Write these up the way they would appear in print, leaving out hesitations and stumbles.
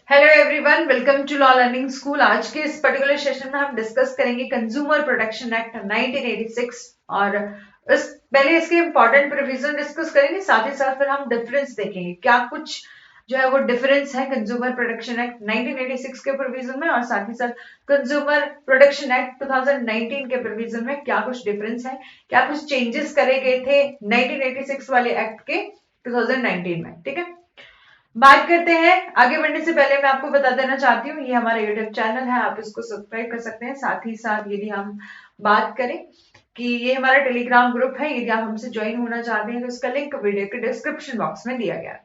Hello everyone, welcome to law learning school. आज के इस पर्टिकुलर सेशन में हम डिस्कस करेंगे कंज्यूमर प्रोटेक्शन एक्ट 1986 और पहले इसके इंपॉर्टेंट प्रोविजन डिस्कस करेंगे, साथ ही साथ फिर हम डिफरेंस देखेंगे क्या कुछ जो है वो डिफरेंस है कंज्यूमर प्रोटेक्शन एक्ट 1986 के प्रोविजन में और साथ ही साथ कंज्यूमर प्रोटेक्शन एक्ट 2019 के प्रोविजन में क्या कुछ डिफरेंस है, क्या कुछ चेंजेस करे गए थे 1986 वाले एक्ट के 2019 में। ठीक है, बात करते हैं। आगे बढ़ने से पहले मैं आपको बता देना चाहती हूँ, ये हमारा यूट्यूब चैनल है, आप इसको सब्सक्राइब कर सकते हैं। साथ ही साथ यदि हम बात करें कि ये हमारा टेलीग्राम ग्रुप है, यदि आप हमसे ज्वाइन होना चाहते हैं तो इसका लिंक वीडियो के डिस्क्रिप्शन बॉक्स में दिया गया है।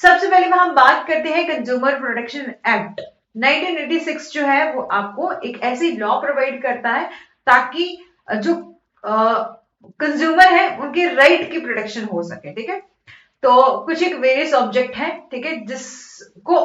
सबसे पहले हम बात करते हैं कंज्यूमर प्रोटेक्शन एक्ट 1986 जो है वो आपको एक ऐसी लॉ प्रोवाइड करता है ताकि जो कंज्यूमर है उनके राइट की प्रोटेक्शन हो सके। ठीक है, तो कुछ एक वेरियस ऑब्जेक्ट है, ठीक है, जिसको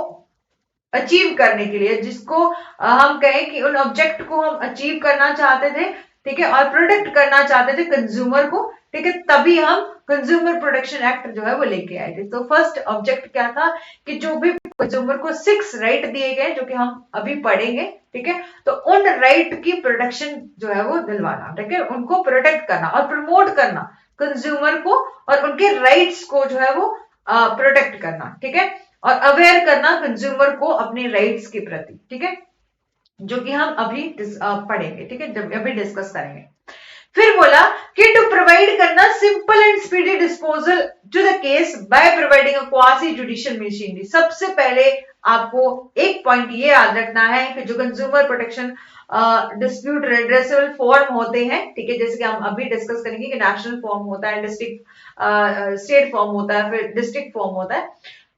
अचीव करने के लिए, जिसको हम कहें कि उन ऑब्जेक्ट को हम अचीव करना चाहते थे, ठीक है, और प्रोटेक्ट करना चाहते थे कंज्यूमर को, ठीक है, तभी हम कंज्यूमर प्रोटेक्शन एक्ट जो है वो लेके आए थे। तो फर्स्ट ऑब्जेक्ट क्या था कि जो भी कंज्यूमर को 6 राइट दिए गए जो कि हम अभी पढ़ेंगे, ठीक है, तो उन राइट की प्रोटेक्शन जो है वो दिलवाना, ठीक है, उनको प्रोटेक्ट करना और प्रमोट करना कंज्यूमर को और उनके राइट्स को जो है वो प्रोटेक्ट करना, ठीक है, और अवेयर करना कंज्यूमर को अपने राइट्स के प्रति, ठीक है, जो कि हम अभी पढ़ेंगे, ठीक है, जब अभी डिस्कस करेंगे। फिर बोला कि टू प्रोवाइड करना simple and speedy disposal to the case by providing a quasi judicial machinery. सबसे पहले आपको एक पॉइंट ये याद रखना है कि जो कंज्यूमर प्रोटेक्शन डिस्प्यूट रेड्रेसेबल फॉर्म होते हैं, ठीक है, जैसे कि हम अभी डिस्कस करेंगे कि नेशनल फॉर्म होता है, डिस्ट्रिक्ट स्टेट फॉर्म होता है, फिर डिस्ट्रिक्ट फॉर्म होता है,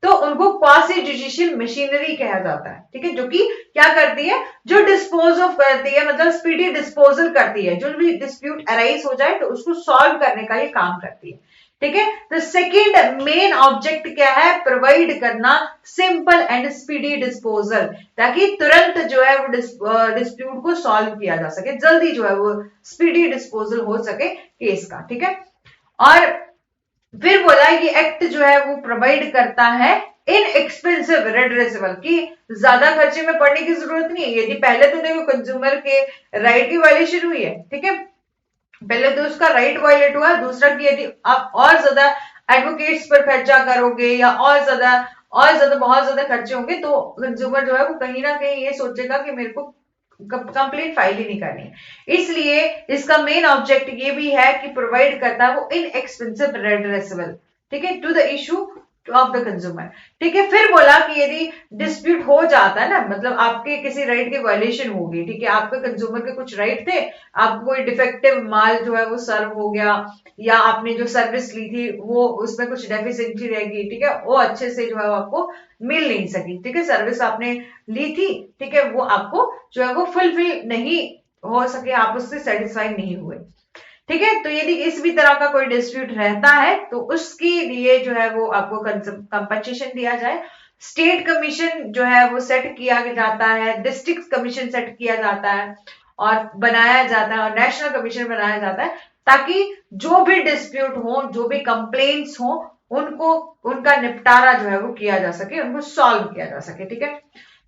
तो उनको क्वासी जुडिशियल मशीनरी कहा जाता है, ठीक है, जो कि क्या करती है, जो डिस्पोज ऑफ करती है, मतलब स्पीडी डिस्पोजल करती है, जो भी डिस्प्यूट अराइज हो जाए तो उसको सॉल्व करने का ये काम करती है। ठीक है, तो सेकेंड मेन ऑब्जेक्ट क्या है, प्रोवाइड करना सिंपल एंड स्पीडी डिस्पोजल, ताकि तुरंत जो है वो डिस्प्यूट को सॉल्व किया जा सके, जल्दी जो है वो स्पीडी डिस्पोजल हो सके केस का। ठीक है, और फिर बोला ये एक्ट जो है वो प्रोवाइड करता है इन एक्सपेंसिव रेड्रेसेबल, की ज्यादा खर्चे में पड़ने की जरूरत नहीं है। यदि पहले तो देखो कंज्यूमर के राइट की वायलेशन हुई है, ठीक है, पहले तो उसका राइट वायलेट हुआ, दूसरा कि यदि आप और ज्यादा एडवोकेट्स पर खर्चा करोगे या और ज्यादा बहुत ज्यादा खर्चे होंगे तो कंज्यूमर जो है वो कहीं ना कहीं ये सोचेगा कि मेरे को कंप्लेंट फाइल ही नहीं करनी। इसलिए इसका मेन ऑब्जेक्ट ये भी है कि प्रोवाइड करता है वो इनएक्सपेंसिव रेड्रेसेबल, ठीक है, to the issue of the consumer. ठीक है, फिर बोला कि यदि डिस्प्यूट हो जाता है ना, मतलब आपके किसी राइट की वायलेशन होगी, ठीक है, आपके कंज्यूमर के कुछ राइट थे, आपको कोई डिफेक्टिव माल जो है वो सर्व हो गया या आपने जो सर्विस ली थी वो उसमें कुछ डेफिशिएंसी रह गई, ठीक है, वो अच्छे से जो है आपको मिल नहीं सकी, ठीक है, सर्विस आपने ली थी, ठीक है, वो आपको जो है वो फुलफिल नहीं हो सके, आप उससे सेटिस्फाई नहीं हुए। ठीक है, तो यदि इस भी तरह का कोई डिस्प्यूट रहता है तो उसके लिए जो है वो आपको कंपनसेशन दिया जाए। स्टेट कमीशन जो है वो सेट किया जाता है, डिस्ट्रिक्ट कमीशन सेट किया जाता है और बनाया जाता है, और नेशनल कमीशन बनाया जाता है, ताकि जो भी डिस्प्यूट हो, जो भी कंप्लेंट्स हो, उनको उनका निपटारा जो है वो किया जा सके, उनको सॉल्व किया जा सके। ठीक है,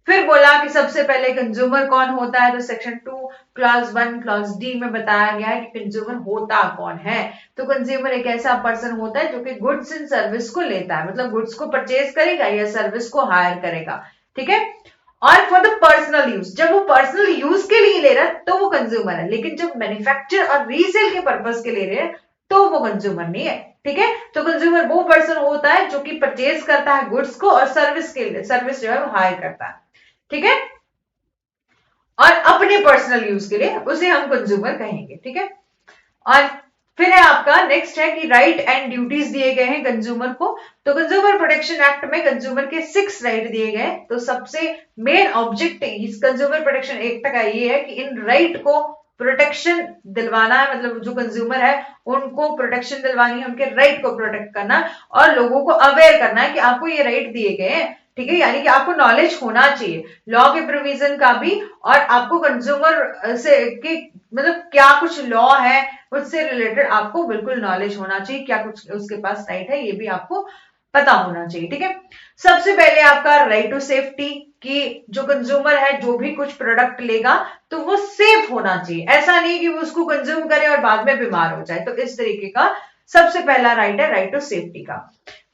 फिर बोला कि सबसे पहले कंज्यूमर कौन होता है, तो सेक्शन 2 क्लॉज 1 क्लॉज डी में बताया गया है कि कंज्यूमर होता कौन है। तो कंज्यूमर एक ऐसा पर्सन होता है जो कि गुड्स एंड सर्विस को लेता है, मतलब गुड्स को परचेज करेगा या सर्विस को हायर करेगा। ठीक है, और फॉर द पर्सनल यूज, जब वो पर्सनल यूज के लिए ले रहा है तो वो कंज्यूमर है, लेकिन जब मैन्युफैक्चर और रीसेल के पर्पज के ले रहे हैं तो वो कंज्यूमर नहीं है। ठीक है, तो कंज्यूमर वो पर्सन होता है जो कि परचेज करता है गुड्स को और सर्विस के लिए, सर्विस जो है वो हायर करता है। ठीक है, और अपने पर्सनल यूज के लिए उसे हम कंज्यूमर कहेंगे। ठीक है, और फिर है आपका नेक्स्ट है कि राइट एंड ड्यूटीज दिए गए हैं कंज्यूमर को। तो कंज्यूमर प्रोटेक्शन एक्ट में कंज्यूमर के 6 राइट दिए गए। तो सबसे मेन ऑब्जेक्ट इस कंज्यूमर प्रोटेक्शन एक्ट का ये है कि इन राइट को प्रोटेक्शन दिलवाना है, मतलब जो कंज्यूमर है उनको प्रोटेक्शन दिलवानी है, उनके राइट को प्रोटेक्ट करना और लोगों को अवेयर करना है कि आपको ये राइट दिए गए हैं। ठीक है, यानी कि आपको नॉलेज होना चाहिए लॉ के प्रोविजन का भी, और आपको कंज्यूमर से के मतलब क्या कुछ लॉ है उससे रिलेटेड आपको बिल्कुल नॉलेज होना चाहिए, क्या कुछ उसके पास राइट है ये भी आपको पता होना चाहिए, ठीक है। सबसे पहले आपका राइट टू सेफ्टी, कि जो कंज्यूमर है जो भी कुछ प्रोडक्ट लेगा तो वो सेफ होना चाहिए, ऐसा नहीं कि वो उसको कंज्यूम करे और बाद में बीमार हो जाए। तो इस तरीके का सबसे पहला राइट है राइट टू सेफ्टी का।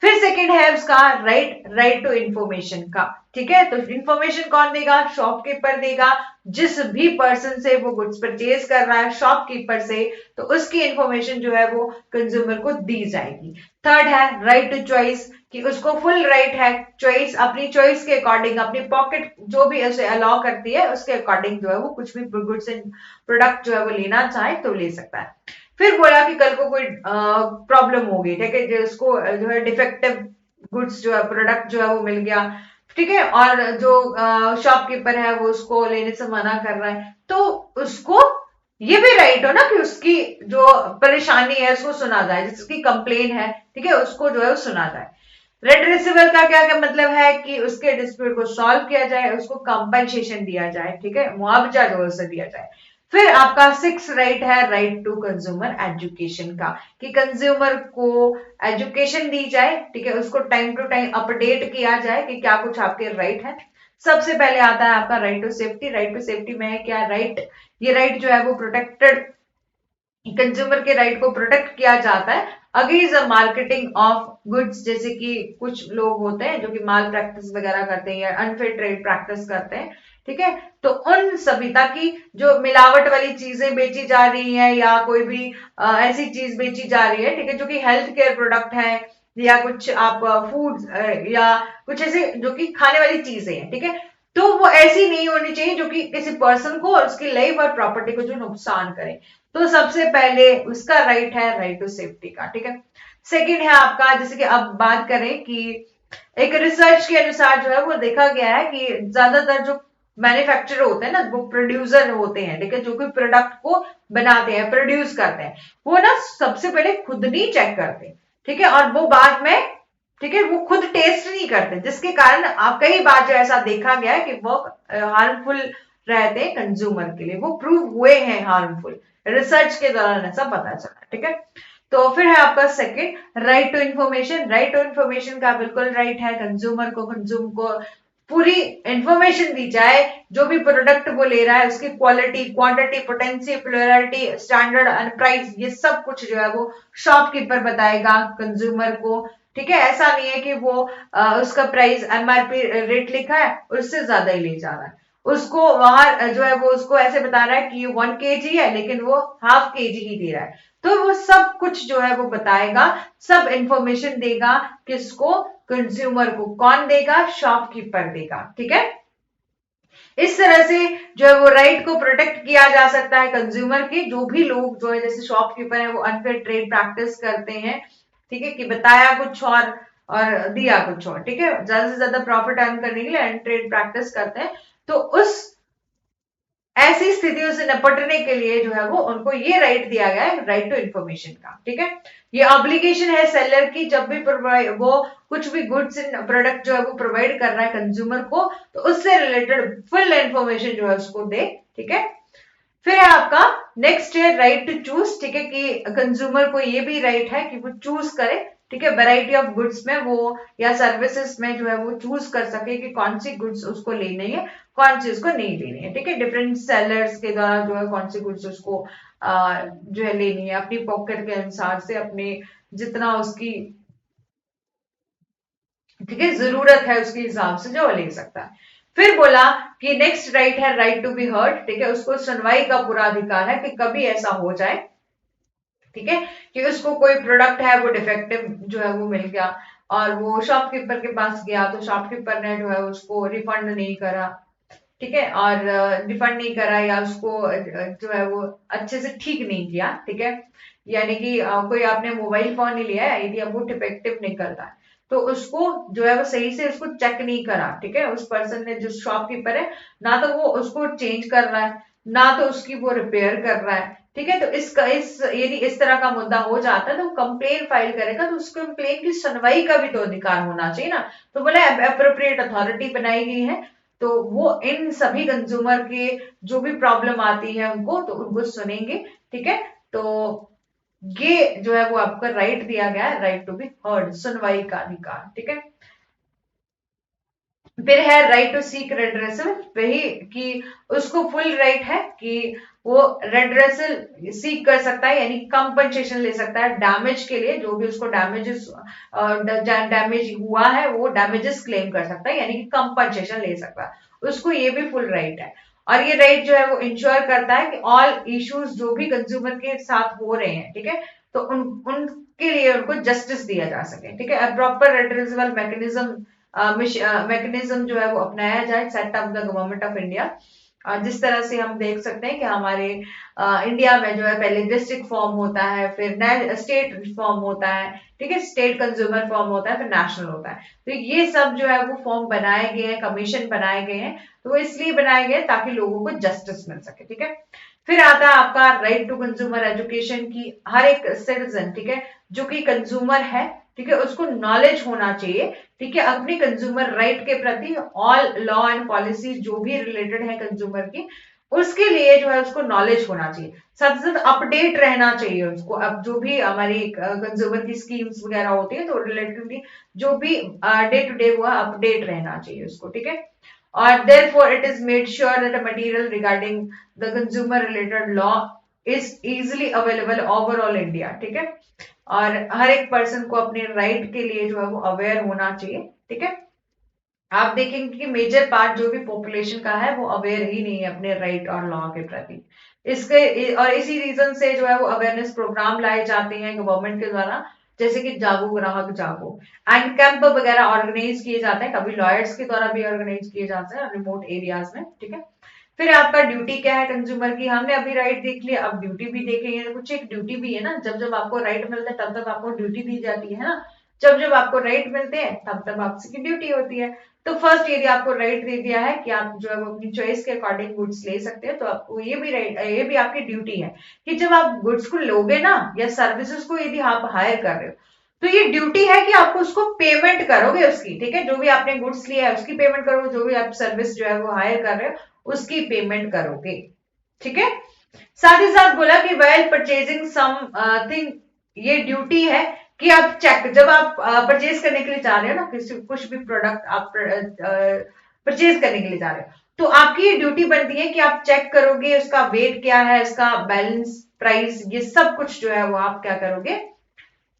फिर सेकंड है उसका राइट टू इंफॉर्मेशन का, ठीक है। तो इंफॉर्मेशन कौन देगा? शॉपकीपर देगा। जिस भी पर्सन से वो गुड्स परचेज कर रहा है शॉपकीपर से, तो उसकी इंफॉर्मेशन जो है वो कंज्यूमर को दी जाएगी। थर्ड है राइट टू चॉइस, कि उसको फुल राइट है चॉइस, अपनी चॉइस के अकॉर्डिंग, अपनी पॉकेट जो भी उसे अलाउ करती है उसके अकॉर्डिंग जो है वो कुछ भी गुड्स एंड प्रोडक्ट जो है वो लेना चाहे तो ले सकता है। फिर बोला कि कल को कोई प्रॉब्लम होगी, ठीक है, जो उसको जो है डिफेक्टिव गुड्स जो है प्रोडक्ट जो है वो मिल गया, ठीक है, और जो शॉपकीपर है वो उसको लेने से मना कर रहा है, तो उसको ये भी राइट हो ना कि उसकी जो परेशानी है उसको सुना जाए, जिसकी कंप्लेन है, ठीक है, उसको जो है वो सुना जाए। रेड का क्या क्या मतलब है कि उसके डिस्प्यूट को सॉल्व किया जाए, उसको कंपनसेशन दिया जाए, ठीक है, मुआवजा जो है उसे दिया जाए। फिर आपका सिक्स राइट है राइट टू कंज्यूमर एजुकेशन का, कि कंज्यूमर को एजुकेशन दी जाए, ठीक है, उसको टाइम टू टाइम अपडेट किया जाए कि क्या कुछ आपके राइट है। सबसे पहले आता है आपका right to safety. Right to safety में है क्या? राइट, ये राइट जो है वो प्रोटेक्टेड, कंज्यूमर के राइट को प्रोटेक्ट किया जाता है against the marketing of goods, जैसे कि कुछ लोग होते हैं जो कि माल प्रैक्टिस वगैरह करते हैं या अनफेयर ट्रेड प्रैक्टिस करते हैं, ठीक है, तो उन सभी, ताकि जो मिलावट वाली चीजें बेची जा रही है या कोई भी ऐसी चीज बेची जा रही है, ठीक है, जो कि हेल्थ केयर प्रोडक्ट है या कुछ आप फूड या कुछ ऐसे जो कि खाने वाली चीजें हैं, ठीक है, तो वो ऐसी नहीं होनी चाहिए जो कि किसी पर्सन को और उसकी लाइफ और प्रॉपर्टी को जो नुकसान करे। तो सबसे पहले उसका राइट है राइट टू सेफ्टी का, ठीक है। सेकंड है आपका, जैसे कि अब बात करें कि एक रिसर्च के अनुसार जो है वो देखा गया है कि ज्यादातर जो मैन्युफैक्चरर होते हैं ना, वो प्रोड्यूसर होते हैं, ठीक है, जो कि प्रोडक्ट को बनाते हैं, प्रोड्यूस करते हैं, वो ना सबसे पहले खुद नहीं चेक करते, ठीक है, और वो बाद में, ठीक है, वो खुद टेस्ट नहीं करते, जिसके कारण आप कई बार जो ऐसा देखा गया है कि वो हार्मफुल रहते हैं कंज्यूमर के लिए, वो प्रूव हुए हैं हार्मफुल, रिसर्च के दौरान ऐसा पता चला, ठीक है। तो फिर है आपका second right to information. Right to information का बिल्कुल राइट है कंज्यूमर को, कंज्यूम को पूरी इंफॉर्मेशन दी जाए, जो भी प्रोडक्ट वो ले रहा है उसकी quality, quantity, potency, plurality, standard and price, ये सब कुछ जो है वो शॉपकीपर बताएगा कंज्यूमर को, ठीक है। ऐसा नहीं है कि वो उसका प्राइस एमआरपी रेट लिखा है उससे ज्यादा ही ले जा रहा है, उसको वहां जो है वो उसको ऐसे बता रहा है कि ये 1 kg है लेकिन वो ½ kg ही दे रहा है, तो वो सब कुछ जो है वो बताएगा, सब इंफॉर्मेशन देगा, किसको? कंज्यूमर को। कौन देगा? शॉपकीपर देगा, ठीक है। इस तरह से जो है वो राइट को प्रोटेक्ट किया जा सकता है कंज्यूमर के, जो भी लोग जो है जैसे शॉपकीपर है वो अनफेयर ट्रेड प्रैक्टिस करते हैं, ठीक है, कि बताया कुछ और दिया कुछ और, ठीक है, ज्यादा से ज्यादा प्रॉफिट अर्न करने के लिए अनट्रेड प्रैक्टिस करते हैं, तो उस ऐसी स्थितियों से निपटने के लिए जो है वो उनको ये राइट दिया गया है राइट टू इन्फॉर्मेशन का, ठीक है। ये ऑब्लिगेशन है सेलर की, जब भी वो कुछ भी गुड्स एंड प्रोडक्ट जो है वो प्रोवाइड कर रहा है कंज्यूमर को, तो उससे रिलेटेड फुल इंफॉर्मेशन जो है उसको दे, ठीक है। फिर है आपका नेक्स्ट है राइट टू चूज, ठीक है, कि कंज्यूमर को ये भी राइट है कि वो चूज करे, ठीक है, वैरायटी ऑफ गुड्स में वो या सर्विसेज में जो है वो चूज कर सके कि कौन सी गुड्स उसको लेनी है, कौन सी उसको नहीं लेनी है, ठीक है, डिफरेंट सेलर्स के द्वारा जो है कौन सी गुड्स उसको जो है लेनी है, अपनी पॉकेट के अनुसार से, अपने जितना उसकी, ठीक है, जरूरत है उसके हिसाब से जो ले सकता है। फिर बोला कि नेक्स्ट राइट है राइट टू बी हर्ड, ठीक है, उसको सुनवाई का पूरा अधिकार है कि कभी ऐसा हो जाए, ठीक है, कि उसको कोई प्रोडक्ट है वो डिफेक्टिव जो है वो मिल गया और वो शॉपकीपर के पास गया, तो शॉपकीपर ने जो है उसको रिफंड नहीं करा, ठीक है, और रिफंड नहीं करा या उसको जो है वो अच्छे से ठीक नहीं किया, ठीक है, यानी कि कोई आपने मोबाइल फोन ही लिया है, यदि अब वो डिफेक्टिव निकलता है तो उसको जो है वो सही से उसको चेक नहीं करा, ठीक है, उस पर्सन ने, जो शॉपकीपर है, ना तो वो उसको चेंज कर रहा है ना तो उसकी वो रिपेयर कर रहा है, ठीक है, तो इस यदि इस तरह का मुद्दा हो जाता है तो कंप्लेन फाइल करेगा, तो उस कंप्लेन की सुनवाई का भी तो अधिकार होना चाहिए ना, तो बोला अप्रोप्रिएट अथॉरिटी बनाई गई है, तो वो इन सभी कंज्यूमर के जो भी प्रॉब्लम आती है उनको, तो उनको सुनेंगे, ठीक है। तो ये जो है वो आपका राइट दिया गया है, राइट टू बी हर्ड, सुनवाई का अधिकार, ठीक है। फिर है राइट टू सीक रेडरेसल, वही कि उसको फुल राइट है कि वो रेडरेसल सीक कर सकता है, यानी कंपनसेशन ले सकता है डैमेज के लिए, जो भी उसको डैमेजेस डैमेज हुआ है वो डैमेजेस क्लेम कर सकता है, यानी कि कंपनसेशन ले सकता है, उसको ये भी फुल राइट है। और ये राइट जो है वो इंश्योर करता है कि ऑल इश्यूज जो भी कंज्यूमर के साथ हो रहे हैं, ठीक है, तो उनके लिए उनको जस्टिस दिया जा सके, ठीक है। प्रॉपर रेड्रेसल मैकेनिज्म मैकेनिज्म जो है वो अपनाया जाए, set up the government of India. जिस तरह से हम देख सकते हैं कि हमारे इंडिया में जो है पहले डिस्ट्रिक्ट फॉर्म होता है, फिर स्टेट फॉर्म होता है, ठीक है, स्टेट कंज्यूमर फॉर्म होता है, फिर नेशनल होता है। तो ये सब जो है वो फॉर्म बनाए गए हैं, कमीशन बनाए गए हैं, तो वो इसलिए बनाए गए ताकि लोगों को जस्टिस मिल सके, ठीक है। फिर आता है आपका राइट टू कंज्यूमर एजुकेशन की, हर एक सिटीजन, ठीक है, जो कि कंज्यूमर है, ठीक है, उसको नॉलेज होना चाहिए, ठीक है, अपनी कंज्यूमर राइट के प्रति, ऑल लॉ एंड पॉलिसी जो भी रिलेटेड है कंज्यूमर की, उसके लिए जो है उसको नॉलेज होना चाहिए, सबसे ज्यादा अपडेट रहना चाहिए उसको। अब जो भी हमारी कंज्यूमर की स्कीम्स वगैरह होती है तो रिलेटेडली जो भी डे टू डे हुआ अपडेट रहना चाहिए उसको, ठीक है। और therefore it is made sure that a material regarding the consumer related law is easily available overall India, ठीक है। और हर एक पर्सन को अपने राइट के लिए जो है वो अवेयर होना चाहिए, ठीक है। आप देखेंगे कि मेजर पार्ट जो भी पॉपुलेशन का है वो अवेयर ही नहीं है अपने राइट और लॉ के प्रति। इसके और इसी रीजन से जो है वो अवेयरनेस प्रोग्राम लाए जाते हैं गवर्नमेंट के द्वारा, जैसे कि जागो ग्राहक जागो, एंड कैंप वगैरह ऑर्गेनाइज किए जाते हैं, कभी लॉयर्स के द्वारा भी ऑर्गेनाइज किए जाते हैं रिमोट एरियाज में, ठीक है। फिर आपका ड्यूटी क्या है कंज्यूमर की, हमने अभी राइट देख लिया, अब ड्यूटी भी देखेंगे। कुछ एक ड्यूटी भी है ना, जब जब आपको राइट मिलता है तब तब आपको ड्यूटी दी जाती है ना, जब जब आपको राइट मिलते हैं तब तब आपकी ड्यूटी होती है। तो फर्स्ट यदि आपको राइट दे दिया है कि आप जो है वो अपनी चॉइस के अकॉर्डिंग गुड्स ले सकते हैं, तो आपको ये भी राइट, ये भी आपकी ड्यूटी है कि जब आप गुड्स को लोगे ना या सर्विसेज को यदि आप हायर कर रहे हो, तो ये ड्यूटी है कि आपको उसको पेमेंट करोगे उसकी, ठीक है, जो भी आपने गुड्स लिया है उसकी पेमेंट करोगे, जो भी आप सर्विस जो है वो हायर कर रहे हो उसकी पेमेंट करोगे, ठीक है। साथ ही साथ बोला कि वाइल परचेजिंग समथिंग, ये ड्यूटी है कि आप चेक, जब आप परचेज करने के लिए जा रहे हो ना, किसी कुछ भी प्रोडक्ट आप परचेज करने के लिए जा रहे हो, तो आपकी ये ड्यूटी बनती है कि आप चेक करोगे उसका वेट क्या है, इसका बैलेंस, प्राइस, ये सब कुछ जो है वो आप क्या करोगे,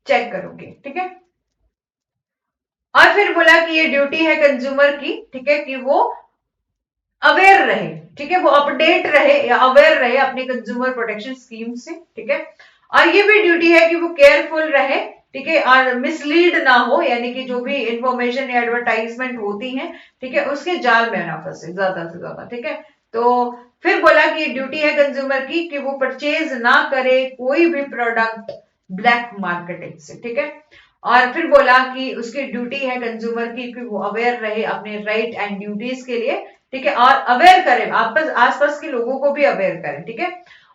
चेक करोगे, ठीक है। और फिर बोला कि ये ड्यूटी है कंज्यूमर की, ठीक है, कि वो अवेयर रहे, ठीक है, वो अपडेट रहे या अवेयर रहे अपने कंज्यूमर प्रोटेक्शन स्कीम से, ठीक है। और ये भी ड्यूटी है कि वो केयरफुल रहे, ठीक है, और मिसलीड ना हो, यानी कि जो भी इंफॉर्मेशन या एडवर्टाइजमेंट होती है, ठीक है, उसके जाल में ना फंसे ज्यादा से ज्यादा, ठीक है। तो फिर बोला कि ड्यूटी है कंज्यूमर की कि वो परचेज ना करे कोई भी प्रोडक्ट ब्लैक मार्केटिंग से, ठीक है। और फिर बोला कि उसकी ड्यूटी है कंज्यूमर की कि वो अवेयर रहे अपने राइट एंड ड्यूटीज के लिए, ठीक है, और अवेयर करें आपस आसपास के लोगों को भी अवेयर करें, ठीक है।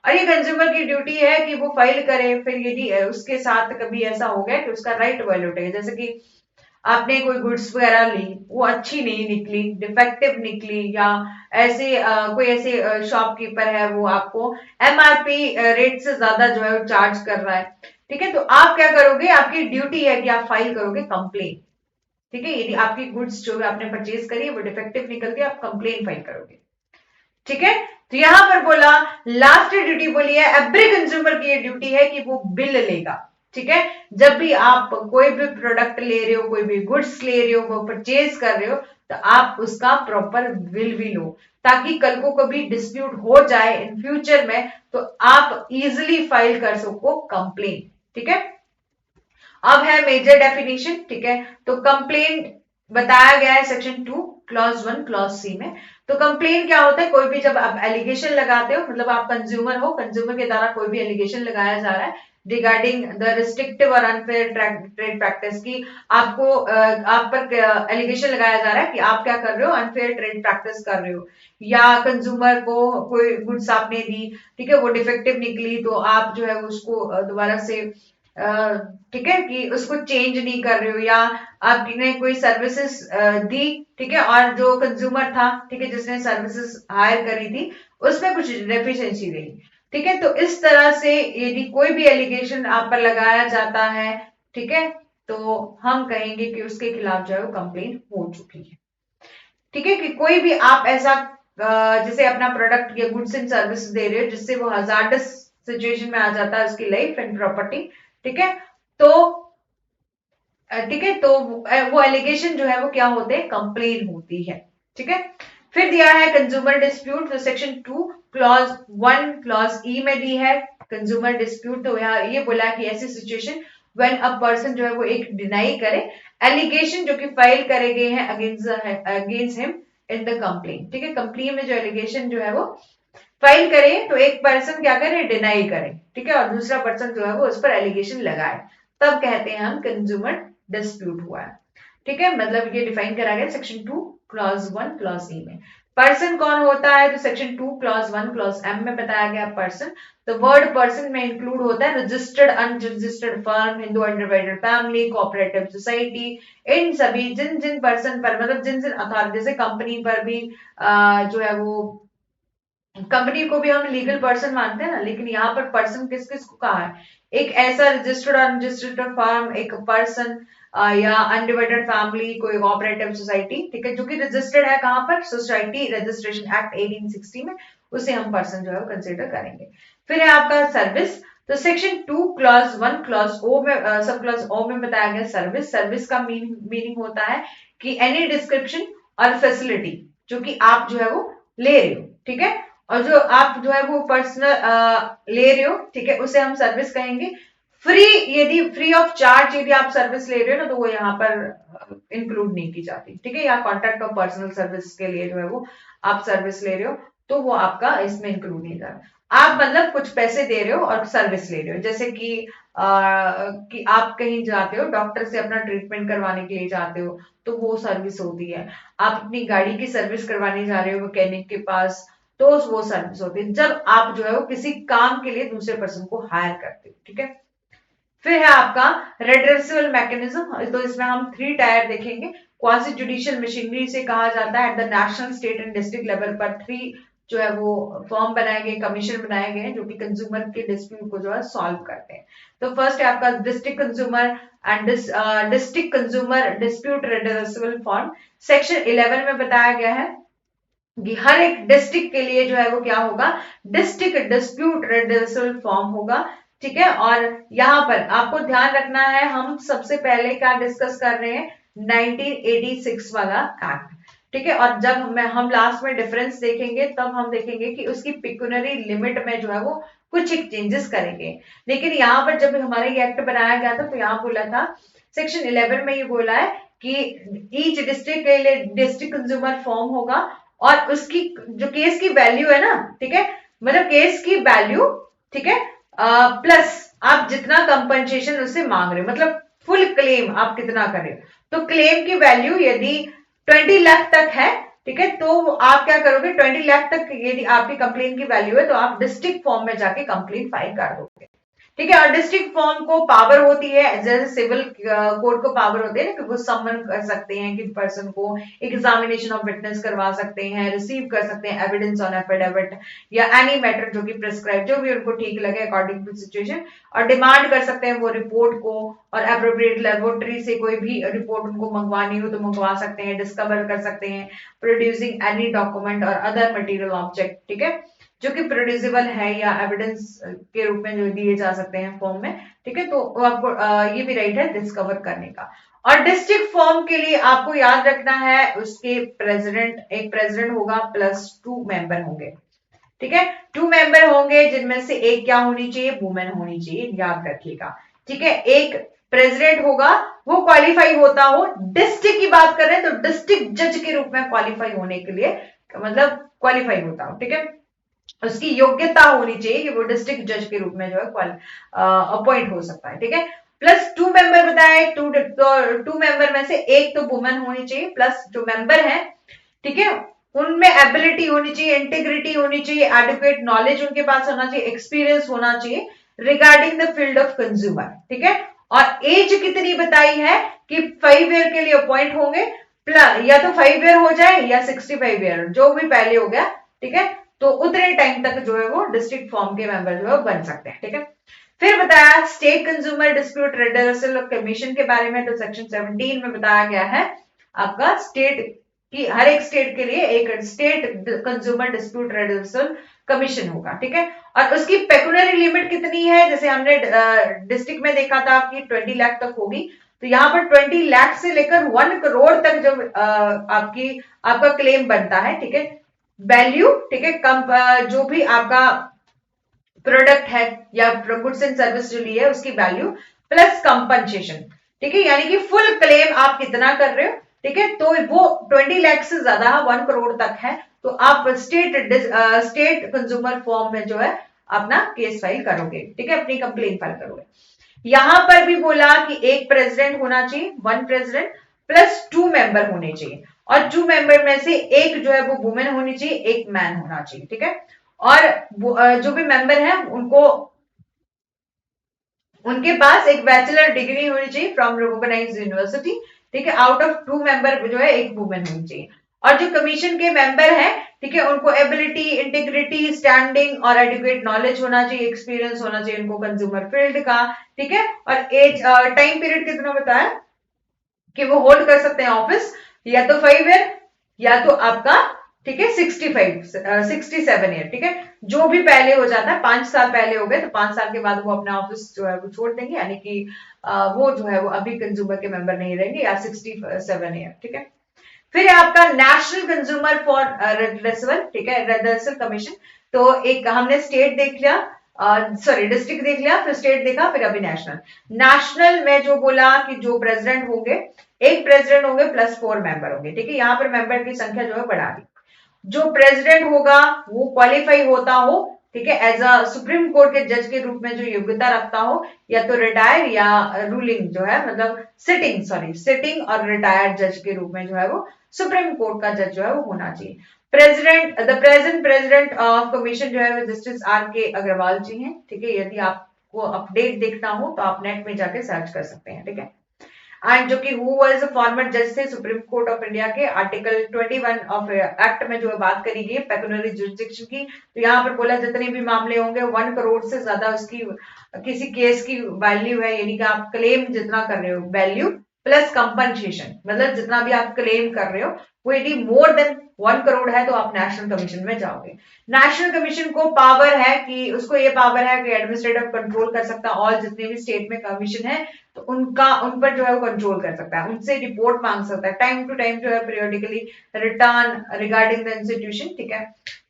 और ये कंज्यूमर की ड्यूटी है कि वो फाइल करे, फिर यदि उसके साथ कभी ऐसा हो गया कि उसका राइट वायलेट है, जैसे कि आपने कोई गुड्स वगैरह ली, वो अच्छी नहीं निकली, डिफेक्टिव निकली, या ऐसे कोई ऐसे शॉपकीपर है वो आपको एमआरपी रेट से ज्यादा जो है वो चार्ज कर रहा है, ठीक है, तो आप क्या करोगे, आपकी ड्यूटी है कि आप फाइल करोगे कंप्लेन, ठीक है, यदि आपकी गुड्स जो आपने परचेज करी है वो डिफेक्टिव निकलती है, आप कंप्लेन फाइल करोगे, ठीक है। तो यहां पर बोला लास्ट ड्यूटी बोली है एवरी कंज्यूमर की ये ड्यूटी है कि वो बिल लेगा, ठीक है। जब भी आप कोई भी प्रोडक्ट ले रहे हो, कोई भी गुड्स ले रहे हो, वो परचेज कर रहे हो, तो आप उसका प्रॉपर बिल भी लो, ताकि कल को कभी डिस्प्यूट हो जाए इन फ्यूचर में तो आप इजिली फाइल कर सको कंप्लेन, ठीक है। अब है मेजर डेफिनेशन, ठीक है। तो कंप्लेंट बताया गया है सेक्शन 2 क्लॉज 1 क्लॉज सी में। तो कंप्लेन क्या होता है, कोई भी जब आप एलिगेशन लगाते हो, मतलब आप कंज्यूमर हो, कंज्यूमर के द्वारा कोई भी एलिगेशन लगाया जा रहा है रिगार्डिंग द रिस्ट्रिक्टिव और अनफेयर ट्रेड प्रैक्टिस की, आपको आप पर एलिगेशन लगाया जा रहा है कि आप क्या कर रहे हो, अनफेयर ट्रेड प्रैक्टिस कर रहे हो, या कंज्यूमर को कोई गुड्स आपने दी, ठीक है, वो डिफेक्टिव निकली, तो आप जो है उसको दोबारा से ठीक है कि उसको चेंज नहीं कर रहे हो, या आपने कोई सर्विसेज दी, ठीक है, और जो कंज्यूमर था, ठीक है, जिसने सर्विसेज हायर करी थी उसमें कुछ डेफिशिएंसी रही, ठीक है। तो इस तरह से यदि कोई भी एलिगेशन आप पर लगाया जाता है, ठीक है, तो हम कहेंगे कि उसके खिलाफ जो है वो कंप्लेंट हो चुकी है। ठीक है, कि कोई भी आप ऐसा जैसे अपना प्रोडक्ट या गुड्स एंड सर्विस दे रहे हो जिससे वो हजार्डस सिचुएशन में आ जाता है उसकी लाइफ एंड प्रॉपर्टी, ठीक है, तो ठीक है, तो वो एलिगेशन जो है वो क्या होते हैं, कंप्लेन होती है। ठीक है, फिर दिया है कंज्यूमर डिस्प्यूट, तो सेक्शन 2 क्लॉज 1 क्लॉज ई में दी है कंज्यूमर डिस्प्यूट। तो यहाँ ये बोला कि ऐसी सिचुएशन व्हेन अ पर्सन जो है वो एक डिनाई करे एलिगेशन जो कि फाइल करे गए हैं against him in the complain. ठीक है, कंप्लेन में जो एलिगेशन जो है वो फाइल करे तो एक पर्सन क्या करे, डिनाई करे, ठीक है, और दूसरा पर्सन जो है वो उस पर एलिगेशन लगाए, तब कहते हैं हम कंज्यूमर डिस्प्यूट हुआ है। ठीक है, मतलब ये डिफाइन करा गया सेक्शन 2 क्लॉज 1 क्लॉज ई में। पर्सन कौन होता है, तो सेक्शन 2 क्लॉज 1 क्लॉज एम में बताया गया पर्सन। तो वर्ड पर्सन में इंक्लूड होता है registered unregistered firm, Hindu undivided family, cooperative society, इन सभी जिन जिन पर्सन पर, मतलब जिन जिन अथॉरिटी, जैसे कंपनी पर भी जो है वो, कंपनी को भी हम लीगल पर्सन मानते हैं ना, लेकिन यहाँ पर पर्सन किस किस को कहा है, एक ऐसा रजिस्टर्ड अनरजिस्टर्ड फर्म, एक पर्सन या अनडिवाइडेड फैमिली, कोई कोऑपरेटिव सोसाइटी, ठीक है, जो कि रजिस्टर्ड है कहाँ पर, सोसाइटी रजिस्ट्रेशन एक्ट 1860 में, उसे हम पर्सन जो है कंसिडर करेंगे। फिर है आपका सर्विस। तो सेक्शन 2 क्लॉज 1 क्लॉज ओ में सब क्लॉज ओ में बताया गया सर्विस। सर्विस का मीनिंग होता है कि एनी डिस्क्रिप्शन और फैसिलिटी जो कि आप जो है वो ले रहे हो, ठीक है, और जो आप जो है वो पर्सनल ले रहे हो, ठीक है, उसे हम सर्विस कहेंगे। फ्री, यदि फ्री ऑफ चार्ज यदि आप सर्विस ले रहे हो ना, तो वो यहाँ पर इंक्लूड नहीं की जाती। ठीक है, या कॉन्ट्रैक्ट ऑफ पर्सनल सर्विस के लिए जो है वो आप सर्विस ले रहे हो, तो वो आपका इसमें इंक्लूड नहीं जाता। आप मतलब कुछ पैसे दे रहे हो और सर्विस ले रहे हो, जैसे कि आप कहीं जाते हो डॉक्टर से अपना ट्रीटमेंट करवाने के लिए जाते हो, तो वो सर्विस होती है। आप अपनी गाड़ी की सर्विस करवाने जा रहे हो मैकेनिक के पास, तो वो सर्विस होती है जब आप जो है वो किसी काम के लिए दूसरे पर्सन को हायर करते हो। ठीक है, फिर है आपका रेड्रेसल मैकेनिज्म। तो इसमें हम 3 टायर देखेंगे। क्वासी जुडिशियल मशीनरी से कहा जाता है at the national, state and district level पर 3 जो है वो फॉर्म बनाए गए, कमीशन बनाए गए हैं जो कि कंज्यूमर के डिस्प्यूट को जो है सॉल्व करते हैं। तो फर्स्ट है आपका district consumer and district consumer dispute redressal form. Section 11 में बताया गया है कि हर एक डिस्ट्रिक्ट के लिए जो है वो क्या होगा, डिस्ट्रिक्ट डिस्प्यूट रेड्रेसल फॉर्म होगा। ठीक है, और यहाँ पर आपको ध्यान रखना है, हम सबसे पहले क्या डिस्कस कर रहे हैं, 1986 वाला एक्ट। ठीक है, और जब हम लास्ट में डिफरेंस देखेंगे तब हम देखेंगे कि उसकी पिक्यूनरी लिमिट में जो है वो कुछ एक चेंजेस करेंगे। लेकिन यहाँ पर जब हमारा ये एक्ट बनाया गया था तो यहाँ बोला था सेक्शन 11 में ये बोला है कि ईच डिस्ट्रिक्ट के लिए डिस्ट्रिक्ट कंज्यूमर फॉर्म होगा, और उसकी जो केस की वैल्यू है ना, ठीक है, मतलब केस की वैल्यू, ठीक है, प्लस आप जितना कंपनसेशन उससे मांग रहे हो, मतलब फुल क्लेम आप कितना करें, तो क्लेम की वैल्यू यदि 20 लाख तक है, ठीक है, तो आप क्या करोगे, 20 लाख तक यदि आपकी कंप्लेन की वैल्यू है तो आप डिस्ट्रिक्ट फॉर्म में जाके कंप्लेन फाइल कर दोगे। ठीक है, और डिस्ट्रिक्ट फॉर्म को पावर होती है, जैसे सिविल कोर्ट को पावर होती है ना कि वो समन कर सकते हैं कि पर्सन को एग्जामिनेशन ऑफ विटनेस करवा सकते हैं, रिसीव कर सकते हैं एविडेंस ऑन एफिडेविट या एनी मैटर जो कि प्रिस्क्राइब, जो भी उनको ठीक लगे अकॉर्डिंग टू सिचुएशन, और डिमांड कर सकते हैं वो रिपोर्ट को, और एप्रोप्रिएट लेबोरेटरी से कोई भी रिपोर्ट उनको मंगवानी हो तो मंगवा सकते हैं, डिस्कवर कर सकते हैं, प्रोड्यूसिंग एनी डॉक्यूमेंट और अदर मटेरियल ऑब्जेक्ट, ठीक है, जो कि प्रोड्यूसिबल है या एविडेंस के रूप में जो दिए जा सकते हैं फॉर्म में। ठीक है, तो आपको ये भी राइट है डिस्कवर करने का। और डिस्ट्रिक्ट फॉर्म के लिए आपको याद रखना है उसके प्रेसिडेंट, एक प्रेसिडेंट होगा प्लस 2 मेंबर होंगे। ठीक है, 2 मेंबर होंगे जिनमें से एक क्या होनी चाहिए, वुमेन होनी चाहिए, याद रखिएगा। ठीक है, एक प्रेसिडेंट होगा, वो क्वालिफाई होता हो, डिस्ट्रिक्ट की बात कर रहे हैं तो डिस्ट्रिक्ट जज के रूप में क्वालिफाई होने के लिए, मतलब क्वालिफाई होता हो, ठीक है, उसकी योग्यता होनी चाहिए कि वो डिस्ट्रिक्ट जज के रूप में जो है अपॉइंट हो सकता है। ठीक है, प्लस 2 मेंबर बताए, 2 मेंबर में से एक तो वुमेन होनी चाहिए, प्लस जो मेंबर है, ठीक है, उनमें एबिलिटी होनी चाहिए, इंटीग्रिटी होनी चाहिए, एडुकेट नॉलेज उनके पास होना चाहिए, एक्सपीरियंस होना चाहिए regarding the field of consumer. ठीक है, और एज कितनी बताई है कि 5 ईयर के लिए अपॉइंट होंगे, प्लस या तो 5 ईयर हो जाए या 65 ईयर, जो भी पहले हो गया, ठीक है, तो उतने टाइम तक जो है वो डिस्ट्रिक्ट फॉर्म के मेंबर जो है बन सकते हैं, ठीक है। फिर बताया स्टेट कंज्यूमर डिस्प्यूट रिड्यूसल कमीशन के बारे में, तो सेक्शन 17 में बताया गया है आपका स्टेट की हर एक स्टेट के लिए एक स्टेट कंज्यूमर डिस्प्यूट रिड्यूसल कमीशन होगा, ठीक है। और उसकी पेकुलरी लिमिट कितनी है, जैसे हमने डिस्ट्रिक्ट में देखा था कि 20 लाख तक होगी, तो यहाँ पर 20 लाख से लेकर 1 करोड़ तक जब आपका क्लेम बनता है, ठीक है, वैल्यू, ठीक है, कम जो भी आपका प्रोडक्ट है या गुड्स एंड सर्विस जो ली है उसकी वैल्यू प्लस कंपनसेशन, ठीक है, यानी कि फुल क्लेम आप कितना कर रहे हो, ठीक है, तो वो 20 लाख से ज्यादा 1 करोड़ तक है, तो आप स्टेट कंज्यूमर फॉर्म में जो है अपना केस फाइल करोगे, ठीक है, अपनी कंप्लेन फाइल करोगे। यहां पर भी बोला कि एक प्रेसिडेंट होना चाहिए, 1 प्रेसिडेंट प्लस 2 मेंबर होने चाहिए, और 2 मेंबर में से एक जो है वो वुमेन होनी चाहिए, एक मैन होना चाहिए, ठीक है। और जो भी मेंबर है उनको उनके पास एक बैचलर डिग्री होनी चाहिए फ्रॉम रिकॉग्नाइज्ड यूनिवर्सिटी, ठीक है। आउट ऑफ 2 मेंबर जो है एक वुमेन होनी चाहिए, और जो कमीशन के मेंबर हैं, ठीक है, उनको एबिलिटी, इंटीग्रिटी, स्टैंडिंग और एडुकेट नॉलेज होना चाहिए, एक्सपीरियंस होना चाहिए उनको कंज्यूमर फील्ड का, ठीक है। और एज टाइम पीरियड कितना बताया कि वो होल्ड कर सकते हैं ऑफिस, या तो 5 ईयर या तो आपका, ठीक है, 67 ईयर, ठीक है। जो भी पहले हो जाता है, 5 साल पहले हो गए तो 5 साल के बाद वो अपना ऑफिस जो है वो छोड़ देंगे, यानी कि वो जो है वो अभी कंज्यूमर के मेंबर नहीं रहेंगे, या 67 ईयर, ठीक है। फिर है आपका नेशनल कंज्यूमर फॉर रेडरेसल, ठीक है, रेडरेसल कमीशन। तो एक हमने स्टेट देख लिया, सॉरी डिस्ट्रिक्ट देख लिया, फिर स्टेट देखा, फिर अभी नेशनल। नेशनल में जो बोला कि जो प्रेसिडेंट होंगे, एक प्रेसिडेंट होंगे प्लस 4 मेंबर होंगे, ठीक है, यहाँ पर मेंबर की संख्या जो है बढ़ा दी। जो प्रेसिडेंट होगा वो क्वालिफाई होता हो, ठीक है, एज अ सुप्रीम कोर्ट के जज के रूप में जो योग्यता रखता हो, या तो रिटायर या रूलिंग जो है, मतलब सिटिंग और रिटायर्ड जज के रूप में जो है वो सुप्रीम कोर्ट का जज जो है वो होना चाहिए। The present president of commission जो है जस्टिस आर के अग्रवाल जी हैं, ठीक है। यदि आपको अपडेट देखना हो तो आप नेट में जाके सर्च कर सकते हैं, ठीक है। एंड जो कि हु वाज फॉर्मर जज थे सुप्रीम कोर्ट ऑफ इंडिया के, आर्टिकल 21 ऑफ एक्ट में जो है बात करी गई पेकुलरी जुरिसडिक्शन की। तो यहाँ पर बोला जितने भी मामले होंगे 1 करोड़ से ज्यादा उसकी किसी केस की वैल्यू है, यानी कि आप क्लेम जितना कर रहे हो वैल्यू प्लस कंपनसेशन, मतलब जितना भी आप क्लेम कर रहे हो वो यदि मोर देन 1 करोड़ है तो आप नेशनल कमीशन में जाओगे। नेशनल कमीशन को पावर है कि उसको ये पावर है कि एडमिनिस्ट्रेटिव कंट्रोल कर सकता है, और जितने भी स्टेट में कमीशन है तो उन पर जो है वो कंट्रोल कर सकता है, उनसे रिपोर्ट मांग सकता है, टाइम टू टाइम जो है periodically return regarding the institution, ठीक है,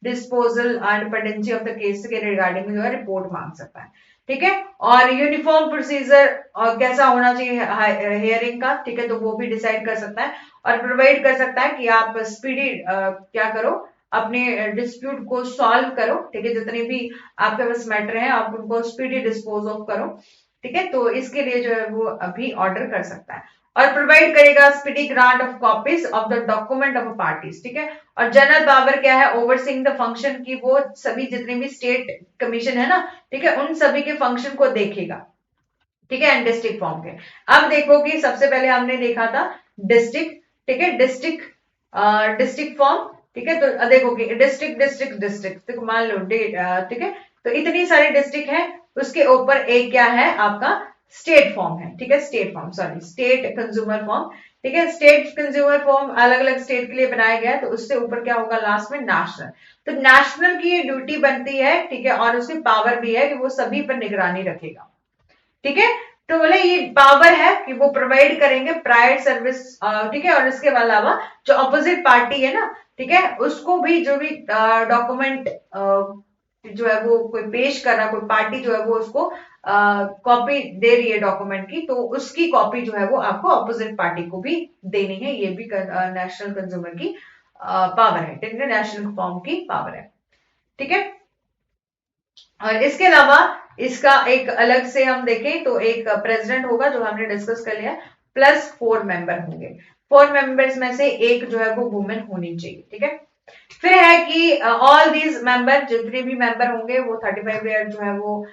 disposal and pendency of the case के रिगार्डिंग जो है रिपोर्ट मांग सकता है, ठीक है। और यूनिफॉर्म प्रोसीजर और कैसा होना चाहिए हियरिंग का, ठीक है, तो वो भी डिसाइड कर सकता है, और प्रोवाइड कर सकता है कि आप स्पीडी क्या करो, अपने डिस्प्यूट को सॉल्व करो, ठीक है, जितने भी आपके पास मैटर है आप उनको स्पीडी डिस्पोज ऑफ करो, ठीक है। तो इसके लिए जो है वो अभी ऑर्डर कर सकता है, और प्रोवाइड करेगा speedy grant of copies of the document of parties, ठीक है। और जनरल पावर क्या है, ओवरसीइंग द फंक्शन की, वो सभी जितने भी स्टेट कमीशन है ना, ठीक है, उन सभी के फंक्शन को देखेगा, ठीक है, एंड डिस्ट्रिक्ट फॉर्म के। अब देखो कि सबसे पहले हमने देखा था डिस्ट्रिक्ट, ठीक है, डिस्ट्रिक्ट फॉर्म, ठीक है। तो देखो कि डिस्ट्रिक्ट तो मान लो ठीक है, तो इतनी सारी डिस्ट्रिक्ट है, उसके ऊपर एक क्या है आपका स्टेट फॉर्म है, ठीक है, स्टेट कंज्यूमर फॉर्म, ठीक है। स्टेट कंज्यूमर फॉर्म अलग अलग स्टेट के लिए बनाया गया है, तो उससे ऊपर क्या होगा लास्ट में नेशनल। तो नेशनल की ड्यूटी बनती है, ठीक है, और उसकी पावर भी है कि वो सभी पर निगरानी रखेगा, ठीक है। तो बोले ये पावर है कि वो प्रोवाइड करेंगे प्रायर सर्विस, ठीक है, और इसके अलावा जो अपोजिट पार्टी है ना, ठीक है, उसको भी जो भी डॉक्यूमेंट जो है वो कोई पेश कर रहा, कोई पार्टी जो है वो उसको कॉपी दे रही है डॉक्यूमेंट की, तो उसकी कॉपी जो है वो आपको अपोजिट पार्टी को भी देनी है, ये भी नेशनल कंज्यूमर की पावर है, ठीक है, नेशनल फॉर्म की पावर है, ठीक है। और इसके अलावा इसका एक अलग से हम देखें तो एक प्रेसिडेंट होगा जो हमने डिस्कस कर लिया, प्लस 4 मेंबर होंगे, 4 मेंबर्स में से एक जो है वो वुमेन होनी चाहिए, ठीक है। फिर है कि ऑल दीज मेंबर, जितने भी मेंबर होंगे वो 35 ईयर जो है वो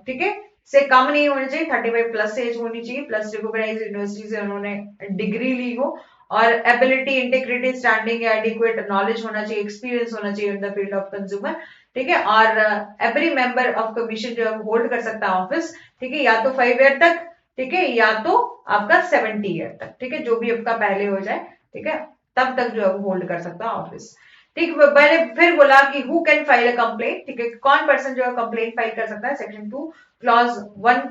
ठीक है से कम नहीं होनी चाहिए, 35 प्लस एज होनी चाहिए, प्लस रिकॉग्नाइज यूनिवर्सिटी से उन्होंने डिग्री ली हो, और एबिलिटी, इंटीग्रिटी, स्टैंडिंग या एडिक्वेट नॉलेज होना चाहिए, एक्सपीरियंस होना चाहिए in the field of consumer, ठीक है। और एवरी मेंबर ऑफ कमीशन जो है होल्ड कर सकता है ऑफिस, ठीक है, या तो 5 ईयर तक, ठीक है, या तो आपका 70 ईयर तक, ठीक है, जो भी आपका पहले हो जाए, ठीक है, तब तक जो है वो होल्ड कर सकता है ऑफिस, ठीक है। मैंने फिर बोला कि who can file a complaint, ठीक है, कौन पर्सन जो है कंप्लेंट फाइल कर सकता है, सेक्शन 2 क्लॉज 1,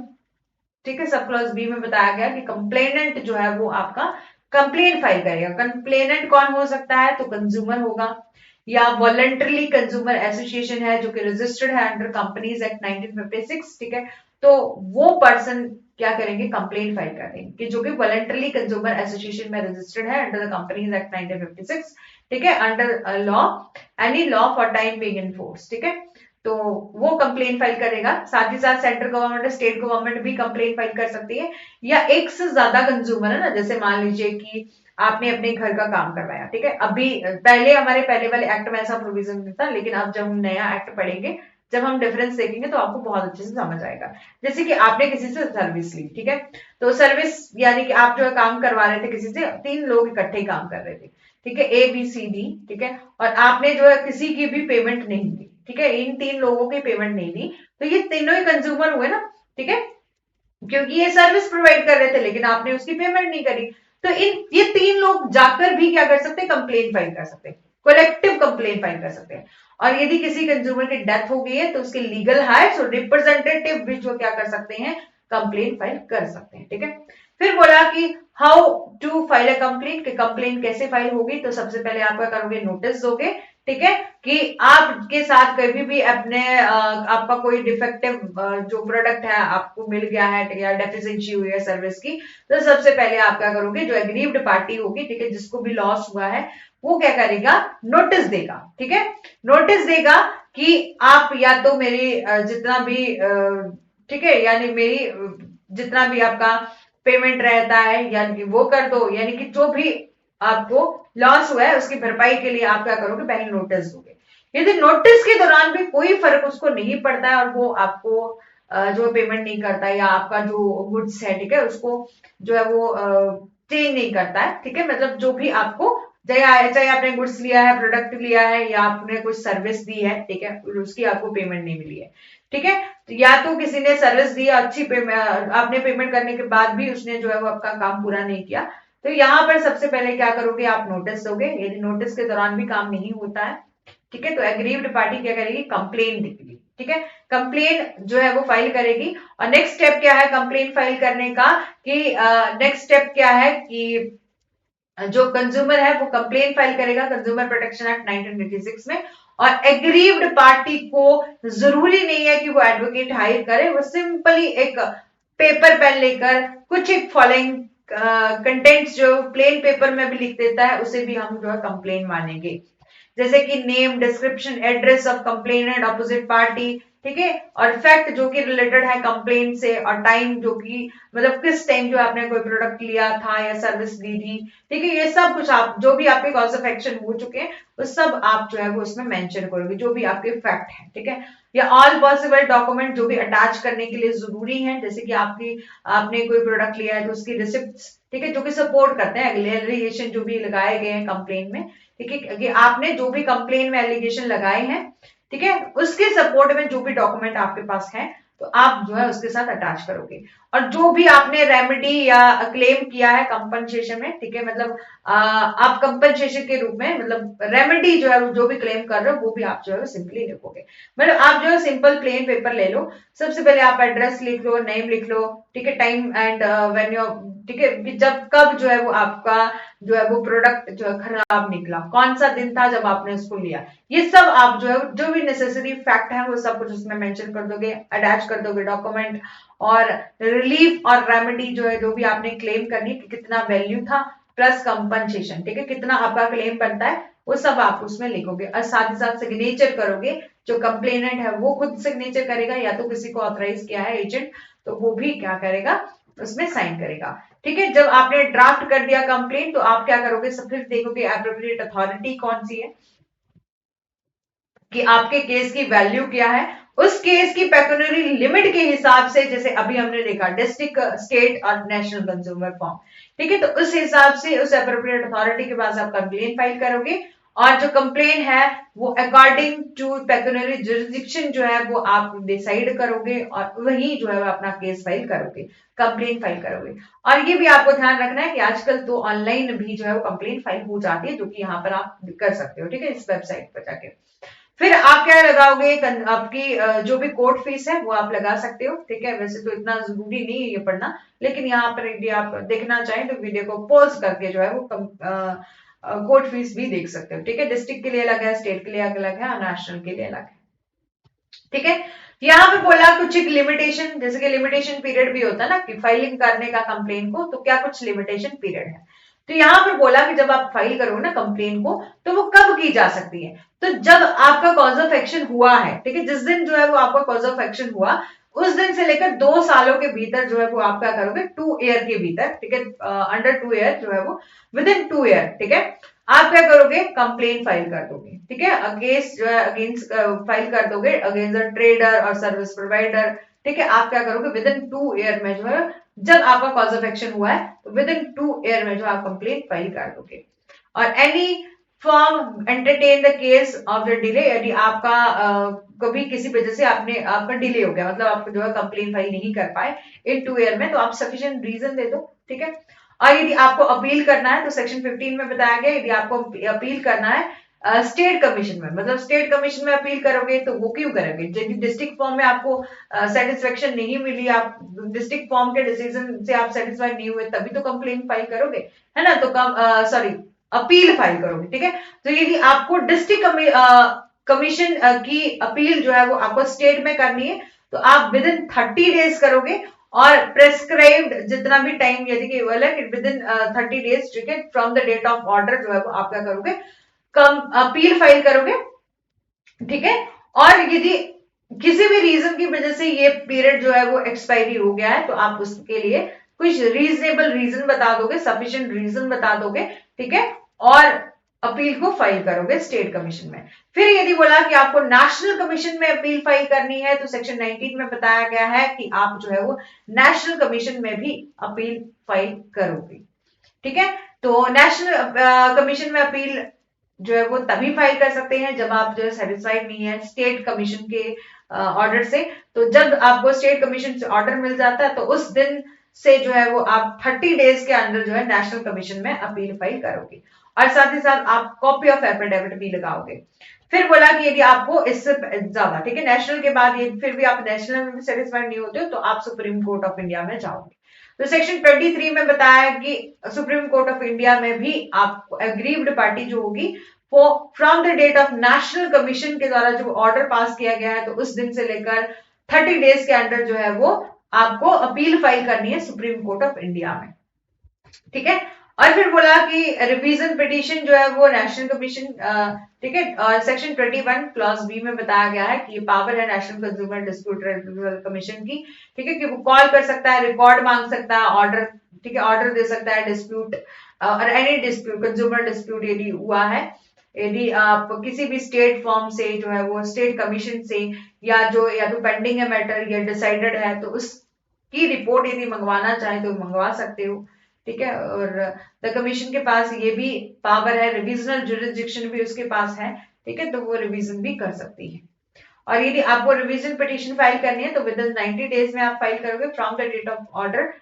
ठीक है, सब क्लॉज बी में बताया गया कि कंप्लेनेंट जो है वो आपका कंप्लेंट फाइल करेगा। कंप्लेनेंट कौन हो सकता है, तो कंज्यूमर होगा, या वॉलंटरली कंज्यूमर एसोसिएशन है जो कि रजिस्टर्ड है अंडर कंपनीज एक्ट 1956, ठीक है, तो वो पर्सन क्या करेंगे, कंप्लेंट फाइल करेंगे, कि जो कि वॉलंटरली कंज्यूमर एसोसिएशन में रजिस्टर्ड है अंडर द कंपनीज एक्ट 1956, ठीक है, under law, any law for time being in force, ठीक है, तो वो कंप्लेन फाइल करेगा। साथ ही साथ सेंट्रल गवर्नमेंट और स्टेट गवर्नमेंट भी कंप्लेन फाइल कर सकती है, या एक से ज्यादा कंज्यूमर है ना, जैसे मान लीजिए कि आपने अपने घर का काम करवाया, ठीक है, अभी पहले हमारे पहले वाले एक्ट में ऐसा प्रोविजन नहीं था, लेकिन अब जब हम नया एक्ट पढ़ेंगे, जब हम डिफरेंस देखेंगे तो आपको बहुत अच्छे से समझ आएगा। जैसे कि आपने किसी से सर्विस ली, ठीक है, तो सर्विस यानी कि आप जो है काम करवा रहे थे किसी से, 3 लोग इकट्ठे काम कर रहे थे, ठीक है, ए बी सी डी, ठीक है, और आपने जो है किसी की भी पेमेंट नहीं दी, ठीक है, इन 3 लोगों की पेमेंट नहीं दी, तो ये तीनों ही कंज्यूमर हुए ना, ठीक है, क्योंकि ये सर्विस प्रोवाइड कर रहे थे लेकिन आपने उसकी पेमेंट नहीं करी, तो इन ये 3 लोग जाकर भी क्या कर सकते हैं, कंप्लेन फाइल कर सकते हैं, कलेक्टिव कंप्लेन फाइल कर सकते हैं। और यदि किसी कंज्यूमर की डेथ हो गई है तो उसके लीगल हायर्स और रिप्रेजेंटेटिव भी जो क्या कर सकते हैं, कंप्लेन फाइल कर सकते हैं, ठीक है। फिर बोला कि how to file a complain, कि कंप्लेन कैसे फाइल होगी, तो सबसे पहले आप क्या करोगे, नोटिस दोगे, ठीक है, कि आपके साथ कभी भी अपने आपका कोई डिफेक्टिव जो प्रोडक्ट है आपको मिल गया है या डेफिशिएंसी हुई है सर्विस की, तो सबसे पहले आप क्या करोगे, जो एग्रीव्ड पार्टी होगी, ठीक है, जिसको भी लॉस हुआ है, वो क्या करेगा, नोटिस देगा, ठीक है, नोटिस देगा कि आप या तो मेरी जितना भी ठीक है, यानी मेरी जितना भी आपका पेमेंट रहता है यानी वो कर दो, यानी कि जो भी आपको लॉस हुआ है उसकी भरपाई के लिए आप क्या करोगे, पहले नोटिस दोगे। यदि नोटिस के दौरान भी कोई फर्क उसको नहीं पड़ता है और वो आपको जो पेमेंट नहीं करता है, या आपका जो गुड्स है, ठीक है, उसको जो है वो चेंज नहीं करता है, ठीक है, मतलब जो भी आपको चाहे आपने गुड्स लिया है, प्रोडक्ट लिया है, या आपने कुछ सर्विस दी है, ठीक है, उसकी आपको पेमेंट नहीं मिली है, ठीक है, तो या तो किसी ने सर्विस दी अच्छी पेमेंट, आपने पेमेंट करने के बाद भी उसने जो है वो आपका काम पूरा नहीं किया, तो यहाँ पर सबसे पहले क्या करोगे, आप नोटिस दोगे। यदि नोटिस के दौरान भी काम नहीं होता है, ठीक है, तो एग्रीव्ड पार्टी क्या करेगी, कंप्लेन लिखेगी, ठीक है, कंप्लेन जो है वो फाइल करेगी। और नेक्स्ट स्टेप क्या है कंप्लेन फाइल करने का, कि नेक्स्ट स्टेप क्या है कि जो कंज्यूमर है वो कंप्लेन फाइल करेगा कंज्यूमर प्रोटेक्शन एक्ट 1986 में, और एग्रीव्ड पार्टी को जरूरी नहीं है कि वो एडवोकेट हायर करे, वो सिंपली एक पेपर पेन लेकर कुछ एक फॉलोइंग कंटेंट्स जो प्लेन पेपर में भी लिख देता है, उसे भी हम जो है कंप्लेन मानेंगे, जैसे कि name, description, address of complainant, opposite party, ठीक है, और फैक्ट जो कि रिलेटेड है कंप्लेंट से, और टाइम जो कि मतलब किस टाइम जो आपने कोई प्रोडक्ट लिया था या सर्विस ली थी, ठीक है, ये सब कुछ आप जो भी आपके कॉज ऑफ एक्शन हो चुके हैं वो सब आप जो है वो उसमें मेंशन करोगे, जो भी आपके फैक्ट है, ठीक है, या ऑल पॉसिबल डॉक्यूमेंट जो भी अटैच करने के लिए जरूरी है, जैसे कि आपने कोई प्रोडक्ट लिया है तो उसकी रिसिप्ट, ठीक है, जो कि सपोर्ट करते हैं एलिगेशन जो भी लगाए गए हैं कंप्लेन में, ठीक है, कि आपने जो भी कंप्लेन में एलिगेशन लगाए हैं, ठीक है, उसके सपोर्ट में जो भी डॉक्यूमेंट आपके पास है तो आप जो है उसके साथ अटैच करोगे। और जो भी आपने रेमेडी या क्लेम किया है कंपनसेशन में, ठीक है, मतलब आप कंपनसेशन के रूप में मतलब रेमेडी जो है जो भी क्लेम कर रहे हो वो भी आप जो है सिंपली लिखोगे, मतलब आप जो है सिंपल प्लेन पेपर ले लो, सबसे पहले आप एड्रेस लिख लो, नेम लिख लो, ठीक है, टाइम एंड व्हेन यू, ठीक है, कि जब कब जो है वो आपका जो है वो प्रोडक्ट जो है खराब निकला, कौन सा दिन था जब आपने उसको लिया, ये सब आप जो है जो भी नेसेसरी फैक्ट है वो सब कुछ उसमें मेंशन कर दोगे, अटैच कर दोगे डॉक्यूमेंट। और रिलीफ और रेमेडी जो है जो भी आपने क्लेम करनी कि कितना वैल्यू था प्लस कंपनसेशन, ठीक है, कितना आपका क्लेम बनता है वो सब आप उसमें लिखोगे, और साथ ही साथ सिग्नेचर करोगे, जो कंप्लेनेंट है वो खुद सिग्नेचर करेगा या तो किसी को ऑथराइज किया है एजेंट तो वो भी क्या करेगा उसमें साइन करेगा, ठीक है। जब आपने ड्राफ्ट कर दिया कंप्लेंट तो आप क्या करोगे, सब फिर देखोगे एप्रोप्रिएट अथॉरिटी कौन सी है, कि आपके केस की वैल्यू क्या है, उस केस की पेक्यूनरी लिमिट के हिसाब से, जैसे अभी हमने देखा डिस्ट्रिक्ट, स्टेट और नेशनल कंज्यूमर फॉर्म, ठीक है, तो उस हिसाब से उस अप्रोप्रिएट अथॉरिटी के पास आप कंप्लेन फाइल करोगे और जो कंप्लेन है वो अकॉर्डिंग टू पेक्यूनरी जुरिसडिक्शन जो है वो आप डिसाइड करोगे और वही जो है वो अपना केस फाइल करोगे, कंप्लेन फाइल करोगे। और ये भी आपको ध्यान रखना है कि आजकल तो ऑनलाइन भी जो है वो कंप्लेन फाइल हो जाती है, जो कि यहाँ पर आप कर सकते हो, ठीक है, इस वेबसाइट पर जाके। फिर आप क्या लगाओगे, आपकी जो भी कोर्ट फीस है वो आप लगा सकते हो, ठीक है, वैसे तो इतना जरूरी नहीं है ये पढ़ना, लेकिन यहाँ पर यदि आप देखना चाहें तो वीडियो को पॉज करके जो है वो कोर्ट फीस भी देख सकते हो, ठीक है, डिस्ट्रिक्ट के लिए अलग है, स्टेट के लिए अलग है और नेशनल के लिए अलग है, ठीक है। यहाँ पे बोला कुछ एक लिमिटेशन, जैसे कि लिमिटेशन पीरियड भी होता है ना कि फाइलिंग करने का कंप्लेन को, तो क्या कुछ लिमिटेशन पीरियड है। तो यहाँ पर बोला कि जब आप फाइल करोगे ना कंप्लेन को, तो वो कब की जा सकती है, तो जब आपका कॉज ऑफ एक्शन हुआ है, ठीक है, जिस दिन जो है वो आपका कॉज ऑफ एक्शन हुआ उस दिन से लेकर 2 सालों के भीतर जो है वो आप क्या करोगे, 2 ईयर के भीतर, ठीक है, अंडर 2 ईयर जो है वो, विद इन 2 ईयर, ठीक है, आप क्या करोगे, कंप्लेन फाइल कर दोगे, ठीक है, अगेंस्ट जो है अगेंस्ट फाइल कर दोगे अगेंस्ट अ ट्रेडर और सर्विस प्रोवाइडर, ठीक है, आप क्या करोगे विद इन 2 ईयर में जो है, जब आपका कॉज ऑफ एक्शन हुआ है तो विद इन 2 ईयर में जो आप कंप्लेन फाइल कर दोगे। और any form entertain the case of the delay, यदि आपका कभी किसी वजह से आपका डिले हो गया, मतलब आप जो है कंप्लेन फाइल नहीं कर पाए इन 2 ईयर में, तो आप सफिशिएंट रीजन दे दो, ठीक है। और यदि आपको अपील करना है तो सेक्शन 15 में बताया गया, यदि आपको अपील करना है स्टेट कमीशन में, मतलब स्टेट कमीशन में अपील करोगे तो वो क्यों करोगे, यदि डिस्ट्रिक्ट फॉर्म में आपको सेटिस्फेक्शन नहीं मिली, आप डिस्ट्रिक्ट फॉर्म के डिसीजन से आप सेटिस्फाइड नहीं हुए, तभी तो कंप्लेन फाइल करोगे, है ना, तो सॉरी अपील फाइल करोगे, ठीक है। तो यदि आपको डिस्ट्रिक्ट कमीशन की अपील जो है वो आपको स्टेट में करनी है, तो आप विद इन 30 डेज करोगे, और प्रेस्क्राइब्ड जितना भी टाइम यदि केवल है विद इन 30 डेज, ठीक है, from the date of order जो है वो आप क्या करोगे, कम अपील फाइल करोगे, ठीक है। और यदि किसी भी रीजन की वजह से ये पीरियड जो है वो एक्सपायरी हो गया है, तो आप उसके लिए कुछ रीजनेबल रीजन बता दोगे, सफिशिएंट रीजन बता दोगे, ठीक है, और अपील को फाइल करोगे स्टेट कमीशन में। फिर यदि बोला कि आपको नेशनल कमीशन में अपील फाइल करनी है, तो सेक्शन 19 में बताया गया है कि आप जो है वो नेशनल कमीशन में भी अपील फाइल करोगे, ठीक है। तो नेशनल कमीशन में अपील जो है वो तभी फाइल कर सकते हैं जब आप जो है सेटिस्फाइड नहीं है स्टेट कमीशन के ऑर्डर से। तो जब आपको स्टेट कमीशन से ऑर्डर मिल जाता है तो उस दिन से जो है वो आप 30 डेज के अंदर जो है नेशनल कमीशन में अपील फाइल करोगे, और साथ ही साथ आप कॉपी ऑफ एफिडेविट भी लगाओगे। फिर बोला कि यदि आपको इससे ज्यादा, ठीक है, नेशनल के बाद ये फिर भी आप नेशनल में भी सेटिस्फाइड नहीं होते हो, तो आप सुप्रीम कोर्ट ऑफ इंडिया में जाओगे। तो सेक्शन 23 में बताया कि सुप्रीम कोर्ट ऑफ इंडिया में भी आपको एग्रीव्ड पार्टी जो होगी वो from the date of national commission के द्वारा जो ऑर्डर पास किया गया है, तो उस दिन से लेकर 30 डेज के अंदर जो है वो आपको अपील फाइल करनी है सुप्रीम कोर्ट ऑफ इंडिया में, ठीक है। और फिर बोला कि रिवीजन पिटीशन जो है वो नेशनल कमीशन, ठीक है, और सेक्शन 21 क्लॉज बी में बताया गया है कि ये पावर है national consumer dispute resolution commission की, ठीक है, कि वो कॉल कर सकता है, रिकॉर्ड मांग सकता है, ऑर्डर, ठीक है, ऑर्डर दे सकता है, डिस्प्यूट और एनी डिस्प्यूट, कंज्यूमर डिस्प्यूट यदि हुआ है, यदि आप किसी भी स्टेट फॉर्म से जो है वो स्टेट कमीशन से, या तो पेंडिंग है मैटर या डिसाइडेड है, तो उसकी रिपोर्ट यदि मंगवाना चाहे तो मंगवा सकते हो, ठीक है। और द कमीशन के पास ये भी पावर है, रिविजनल जुरिस्डिक्शन भी उसके पास है, ठीक है, तो वो रिवीजन भी कर सकती है। और यदि आपको रिवीजन पिटीशन फाइल करनी है तो विद इन 90 डेज में आप फाइल करोगे from the date of order,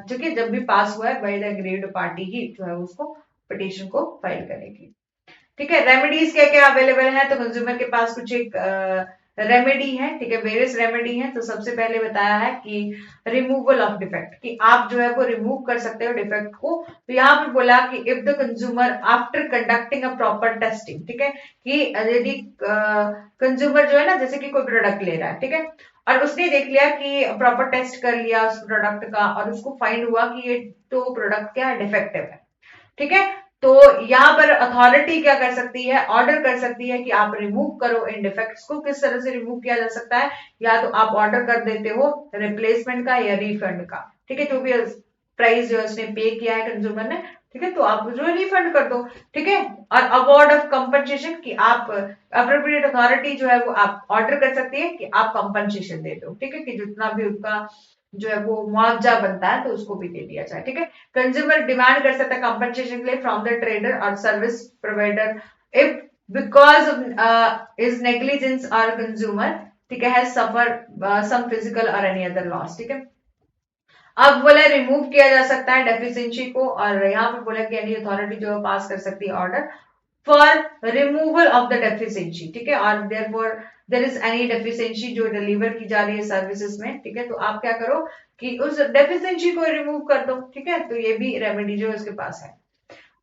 जो कि जब भी पास हुआ है बाय द एग्रीव्ड पार्टी ही जो है उसको पिटीशन को फाइल करेगी, ठीक है। रेमेडीज क्या क्या अवेलेबल है, तो कंज्यूमर के पास कुछ एक रेमेडी है, ठीक है, वेरियस रेमेडी है। तो सबसे पहले बताया है कि रिमूवल ऑफ डिफेक्ट, कि आप जो है वो रिमूव कर सकते हो डिफेक्ट को। तो यहाँ पे बोला कि if the consumer after conducting a proper testing, ठीक है, कि यदि कंज्यूमर जो है ना, जैसे कि कोई प्रोडक्ट ले रहा है, ठीक है, और उसने देख लिया कि प्रॉपर टेस्ट कर लिया उस प्रोडक्ट का और उसको फाइंड हुआ कि ये तो प्रोडक्ट क्या डिफेक्टिव है, ठीक है, तो यहाँ पर अथॉरिटी क्या कर सकती है, ऑर्डर कर सकती है कि आप रिमूव करो इन डिफेक्ट्स को। किस तरह से रिमूव किया जा सकता है, या तो आप ऑर्डर कर देते हो रिप्लेसमेंट का या रिफंड का, ठीक है, जो भी प्राइस जो है उसने पे किया है कंज्यूमर ने, ठीक है, तो आप जो रिफंड कर दो, ठीक है। और अवार्ड ऑफ कंपनसेशन कि आप अप्रोप्रिएट अथॉरिटी जो है वो आप ऑर्डर कर सकती है कि आप कंपनसेशन दे दो, ठीक है, कि जितना भी उनका जो है वो मुआवजा बनता है तो उसको भी दे दिया जाए, ठीक है। कंज्यूमर डिमांड कर सकता है कंपनसेशन के लिए फ्रॉम द ट्रेडर और service provider if because is negligence और कंज्यूमर, ठीक है, हैज सफर सम फिजिकल और एनी अदर लॉस, ठीक है। अब बोला रिमूव किया जा सकता है डेफिशिएंसी को, और यहाँ पे बोला कि एनी अथॉरिटी जो है पास कर सकती है order for removal of the deficiency, ठीक है। और therefore there is any deficiency जो डिलीवर की जा रही है सर्विसेज में, ठीक है, तो आप क्या करो कि उस डेफिशिएंसी को रिमूव कर दो, ठीक है। तो ये भी रेमेडी जो है उसके पास है।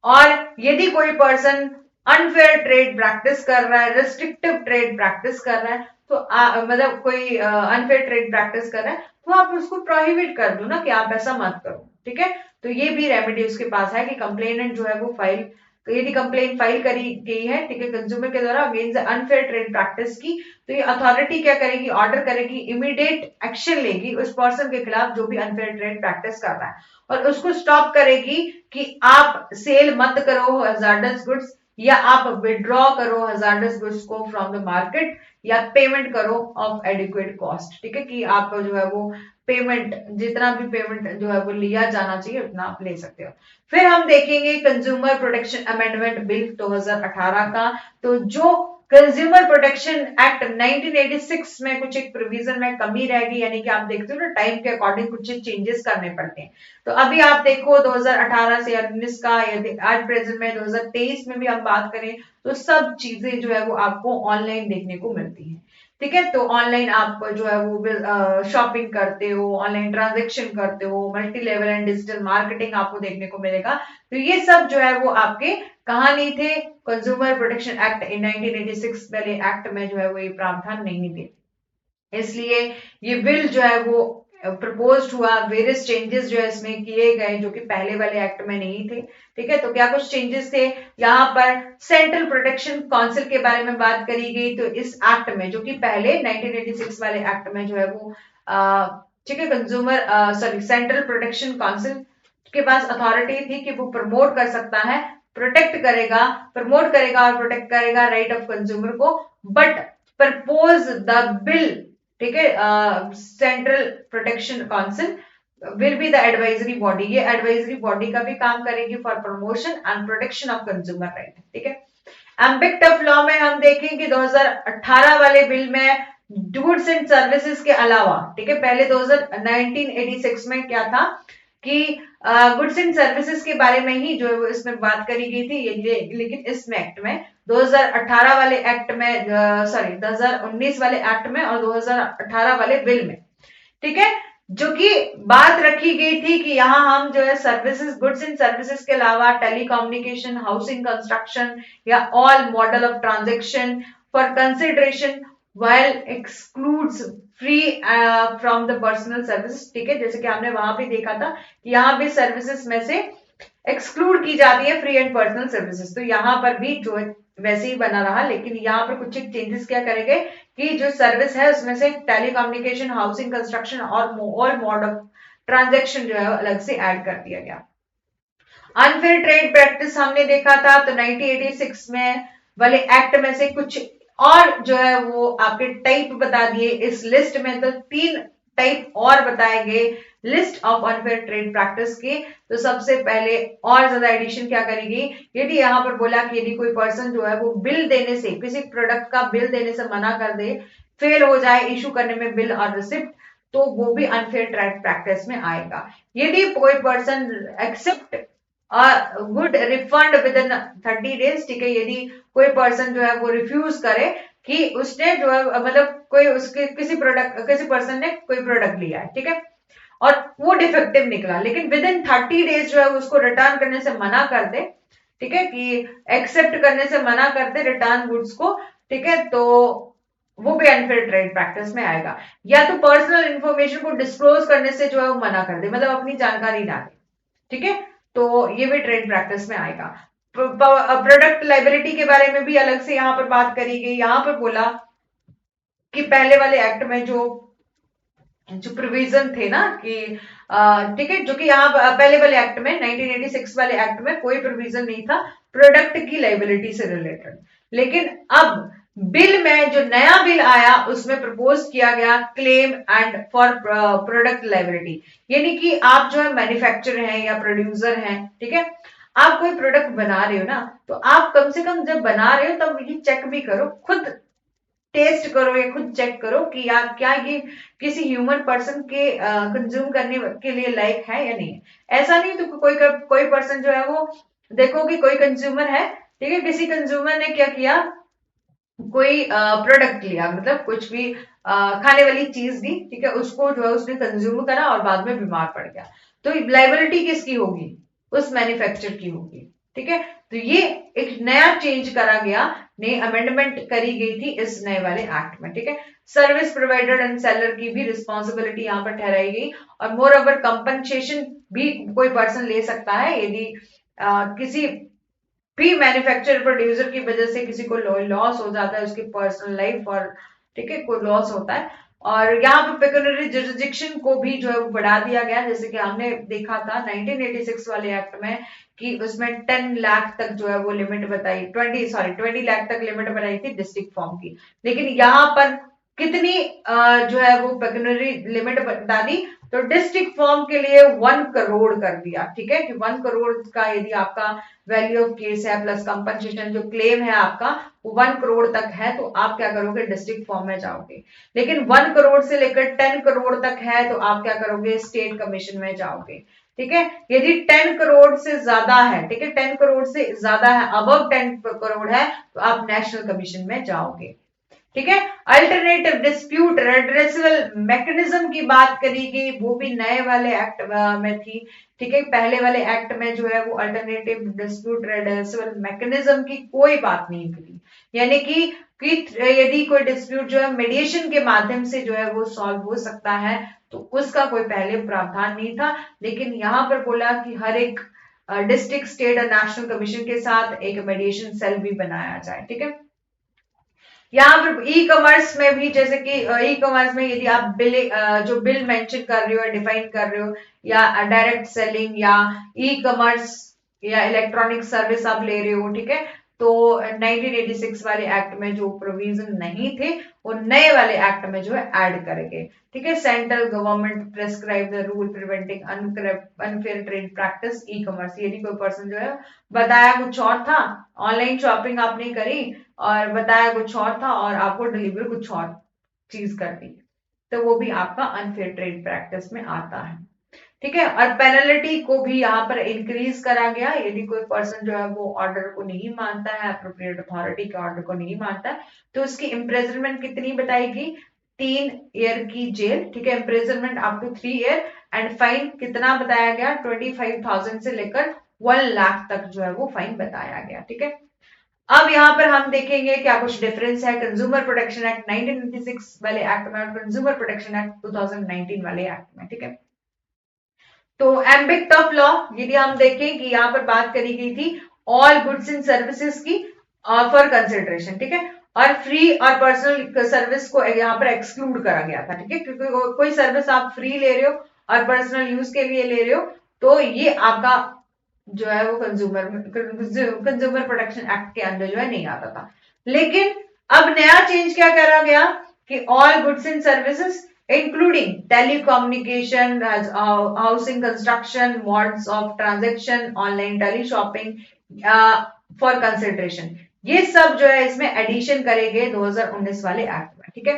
और यदि कोई पर्सन अनफेयर ट्रेड प्रैक्टिस कर रहा है, रिस्ट्रिक्टिव ट्रेड प्रैक्टिस कर रहा है, तो मतलब कोई अनफेयर ट्रेड प्रैक्टिस कर रहा है, तो आप उसको प्रोहिबिट कर दो ना कि आप ऐसा मत करो, ठीक है। तो ये भी रेमेडी उसके पास है कि कंप्लेनेंट जो है वो फाइल, यदि कंप्लेन फाइल करी गई है, ठीक है, कंज्यूमर के द्वारा अगेंस्ट अनफेयर ट्रेड प्रैक्टिस की, तो ये अथॉरिटी क्या करेगी, ऑर्डर करेगी, इमीडिएट एक्शन लेगी उस पर्सन के खिलाफ जो भी अनफेयर ट्रेड प्रैक्टिस कर रहा है, और उसको स्टॉप करेगी कि आप सेल मत करो हजार्डस गुड्स, या आप विड्रॉ करो हजार्डस गुड्स को फ्रॉम द मार्केट, या पेमेंट करो ऑफ एडिक्वेट कॉस्ट, ठीक है, कि आप जो है वो पेमेंट, जितना भी पेमेंट जो है वो लिया जाना चाहिए उतना आप ले सकते हो। फिर हम देखेंगे कंज्यूमर प्रोटेक्शन अमेंडमेंट बिल 2018 का। तो जो कंज्यूमर प्रोटेक्शन एक्ट 1986 में कुछ एक प्रोविजन में कमी रहेगी, यानी कि आप देखते हो ना टाइम के अकॉर्डिंग कुछ चेंजेस करने पड़ते हैं। तो अभी आप देखो 2018 से 19 का, यदि आज प्रेजेंट में 2023 में भी हम बात करें तो सब चीजें जो है वो आपको ऑनलाइन देखने को मिलती है, ठीक है। तो ऑनलाइन आप जो है वो शॉपिंग करते हो, ऑनलाइन ट्रांजेक्शन करते हो, multi level and digital marketing आपको देखने को मिलेगा। तो ये सब जो है वो आपके कहाँ नहीं थे, कंज्यूमर प्रोटेक्शन एक्ट इन 1986 वाले एक्ट में जो है वो ये प्रावधान नहीं थे। इसलिए ये बिल जो है वो प्रपोज्ड हुआ, वेरियस चेंजेस जो है इसमें किए गए जो कि पहले वाले एक्ट में नहीं थे, ठीक है। तो क्या कुछ चेंजेस थे, यहाँ पर सेंट्रल प्रोटेक्शन काउंसिल के बारे में बात करी गई। तो इस एक्ट में जो कि पहले 1986 वाले एक्ट में जो है वो ठीक है, consumer sorry central protection council के पास अथॉरिटी थी कि वो प्रमोट कर सकता है, प्रोटेक्ट करेगा, प्रमोट करेगा और प्रोटेक्ट करेगा राइट ऑफ कंज्यूमर को, बट प्रपोज द बिल, ठीक है, central protection council will be the advisory body, ये एडवाइजरी बॉडी का भी काम करेगी for promotion and protection of consumer right, ठीक है। एम्बिक्ट ऑफ लॉ में हम देखेंगे 2018 वाले बिल में गुड्स एंड सर्विसेज के अलावा, ठीक है, पहले 1986 में क्या था कि गुड्स एंड सर्विसेज के बारे में ही जो है वो इसमें बात करी गई थी, लेकिन इसमें एक्ट में 2018 वाले एक्ट में, सॉरी 2019 वाले एक्ट में और 2018 वाले बिल में, ठीक है, जो कि बात रखी गई थी कि यहाँ हम जो है सर्विसेज, गुड्स एंड सर्विसेज के अलावा टेलीकम्युनिकेशन, हाउसिंग कंस्ट्रक्शन या all model of transaction for consideration while excludes free from the personal service, ठीक है, जैसे कि हमने वहां भी देखा था कि यहाँ भी सर्विसेज में से एक्सक्लूड की जाती है फ्री एंड पर्सनल सर्विसेज। तो यहाँ पर भी जो है वैसे ही बना रहा, लेकिन यहाँ पर कुछ चेंजेस क्या करेंगे कि जो सर्विस है उसमें से टेलीकम्युनिकेशन, हाउसिंग कंस्ट्रक्शन और ऑल मोड ऑफ ट्रांजेक्शन जो है अलग से ऐड कर दिया गया। अनफेयर ट्रेड प्रैक्टिस हमने देखा था, तो 1986 में वाले एक्ट में से कुछ और जो है वो आपके टाइप बता दिए इस लिस्ट में। तो 3 टाइप और बताए गए list of unfair trade practice के। तो सबसे पहले और ज्यादा एडिशन क्या करेगी, यदि यहाँ पर बोला कि यदि कोई पर्सन जो है वो बिल देने से, किसी प्रोडक्ट का बिल देने से मना कर दे, फेल हो जाए इशू करने में बिल और रिसिप्ट, तो वो भी अनफेयर ट्रेड प्रैक्टिस में आएगा। यदि कोई person accept good refund within 30 days, ठीक है, यदि कोई पर्सन जो है वो रिफ्यूज करे कि उसने जो है मतलब कोई उसके किसी प्रोडक्ट, किसी पर्सन ने कोई प्रोडक्ट लिया है, ठीक है, और वो डिफेक्टिव निकला, लेकिन विद इन 30 डेज जो है उसको रिटर्न करने से मना कर दे, ठीक है, कि एक्सेप्ट करने से मना कर दे रिटर्न गुड्स को, ठीक है, तो वो भी अनफेयर ट्रेड प्रैक्टिस में आएगा। या तो पर्सनल इंफॉर्मेशन को डिस्क्लोज करने से जो है वो मना कर दे, मतलब अपनी जानकारी ना दे, ठीक है, तो ये भी ट्रेड प्रैक्टिस में आएगा। प्रोडक्ट लाइबिलिटी के बारे में भी अलग से यहाँ पर बात करी गई। यहाँ पर बोला कि पहले वाले एक्ट में जो जो प्रोविजन थे ना कि ठीक है, जो कि यहाँ पहले वाले एक्ट में 1986 वाले एक्ट में कोई प्रोविजन नहीं था प्रोडक्ट की लाइबिलिटी से रिलेटेड। लेकिन अब बिल में जो नया बिल आया उसमें प्रपोज किया गया claim and for product liability, यानी कि आप जो है मैन्युफैक्चरर हैं या प्रोड्यूसर हैं, ठीक है, आप कोई प्रोडक्ट बना रहे हो ना, तो आप कम से कम जब बना रहे हो तब ये चेक भी करो, खुद टेस्ट करो या खुद चेक करो कि यार क्या ये किसी ह्यूमन पर्सन के कंज्यूम करने के लिए लायक है या नहीं है। ऐसा नहीं तो कोई पर्सन जो है वो, देखो कि कोई कंज्यूमर है, ठीक है, किसी कंज्यूमर ने क्या किया, कोई प्रोडक्ट लिया, मतलब कुछ भी खाने वाली चीज दी, ठीक है, उसको जो है उसने कंज्यूम करा और बाद में बीमार पड़ गया, तो लाइबिलिटी किसकी होगी, उस मैन्युफैक्चर की होगी, ठीक है। तो ये एक नया चेंज करा गया, नई अमेंडमेंट करी गई थी इस नए वाले एक्ट में, ठीक है। सर्विस प्रोवाइडर एंड सेलर की भी रिस्पॉन्सिबिलिटी यहाँ पर ठहराई गई, और मोर ओवर कंपनसेशन भी कोई पर्सन ले सकता है यदि किसी भी मैन्युफैक्चरर प्रोड्यूसर की वजह से किसी को लॉस हो जाता है, उसकी पर्सनल लाइफ और, ठीक है, कोई लॉस होता है। और यहाँ पे पेक्यूनियरी जुरिसडिक्शन को भी जो है वो बढ़ा दिया गया, जैसे कि हमने देखा था 1986 वाले एक्ट में कि उसमें 10 लाख तक जो है वो लिमिट बताई, 20 लाख तक लिमिट बनाई थी डिस्ट्रिक्ट फॉर्म की। लेकिन यहाँ पर कितनी जो है वो पेक्यूनियरी लिमिट बता दी, तो डिस्ट्रिक्ट फॉर्म के लिए 1 करोड़ कर दिया, ठीक है, कि 1 करोड़ का यदि आपका वैल्यू ऑफ केस है प्लस कंपनसेशन जो क्लेम है आपका वो 1 करोड़ तक है, तो आप क्या करोगे, डिस्ट्रिक्ट फॉर्म में जाओगे। लेकिन 1 करोड़ से लेकर 10 करोड़ तक है तो आप क्या करोगे, स्टेट कमीशन में जाओगे, ठीक है। यदि 10 करोड़ से ज्यादा है, ठीक है, 10 करोड़ से ज्यादा है, अबव 10 करोड़ है, तो आप नेशनल कमीशन में जाओगे, ठीक है। अल्टरनेटिव डिस्प्यूट रेड्रेसल मैकेनिज्म की बात करी गई, वो भी नए वाले एक्ट में थी, ठीक है। पहले वाले एक्ट में जो है वो अल्टरनेटिव डिस्प्यूट रेड्रेसल मैकेनिज्म की कोई बात नहीं थी, यानी कि यदि कोई डिस्प्यूट जो है मीडिएशन के माध्यम से जो है वो सॉल्व हो सकता है, तो उसका कोई पहले प्रावधान नहीं था। लेकिन यहाँ पर बोला कि हर एक डिस्ट्रिक्ट, स्टेट और नेशनल कमीशन के साथ एक मीडिएशन सेल भी बनाया जाए, ठीक है। यहाँ पर ई कॉमर्स में भी, जैसे कि ई कॉमर्स में यदि आप जो बिल मेंशन कर रहे हो, डिफाइन कर रहे हो, या डायरेक्ट सेलिंग या ई कॉमर्स या इलेक्ट्रॉनिक सर्विस आप ले रहे हो, ठीक है, तो 1986 वाले एक्ट में जो प्रोविजन नहीं थे वो नए वाले एक्ट में जो है ऐड करेंगे, ठीक है। Central government prescribe the rule preventing unfair trade practice e commerce, यदि कोई पर्सन जो है बताया कुछ और था, ऑनलाइन शॉपिंग आपने करी और बताया कुछ और था और आपको डिलीवर कुछ और चीज कर दी, तो वो भी आपका अनफेयर ट्रेड प्रैक्टिस में आता है, ठीक है। और पेनल्टी को भी यहाँ पर इंक्रीज करा गया, यदि कोई पर्सन जो है वो ऑर्डर को नहीं मानता है, अप्रोप्रिएट अथॉरिटी के ऑर्डर को नहीं मानता है, तो उसकी इम्प्रेजनमेंट कितनी बताएगी, 3 ईयर की जेल, ठीक है, imprisonment up to 3 year, and fine कितना बताया गया, 25,000 से लेकर 1 लाख तक जो है वो फाइन बताया गया, ठीक है। अब यहाँ पर हम देखेंगे क्या कुछ डिफरेंस है कंज्यूमर प्रोटेक्शन एक्ट 1996 वाले एक्ट में और कंज्यूमर प्रोटेक्शन एक्ट 2019 वाले एक्ट में, ठीक है। तो एम्बिट ऑफ लॉ यदि हम देखें कि यहाँ पर बात करी गई थी ऑल गुड्स एंड सर्विसेज की फॉर कंसिडरेशन, ठीक है, और फ्री और पर्सनल सर्विस को यहाँ पर एक्सक्लूड करा गया था, ठीक है, क्योंकि कोई सर्विस आप फ्री ले रहे हो और पर्सनल यूज के लिए ले रहे हो तो ये आपका जो है वो कंज्यूमर प्रोटेक्शन एक्ट के अंदर जो है नहीं आता था। लेकिन अब नया चेंज क्या करा गया कि all goods and services including telecommunication, housing, construction, modes of transaction, online teleshopping for consideration, ये सब जो है इसमें एडिशन करे गए 2019 वाले एक्ट में, ठीक है।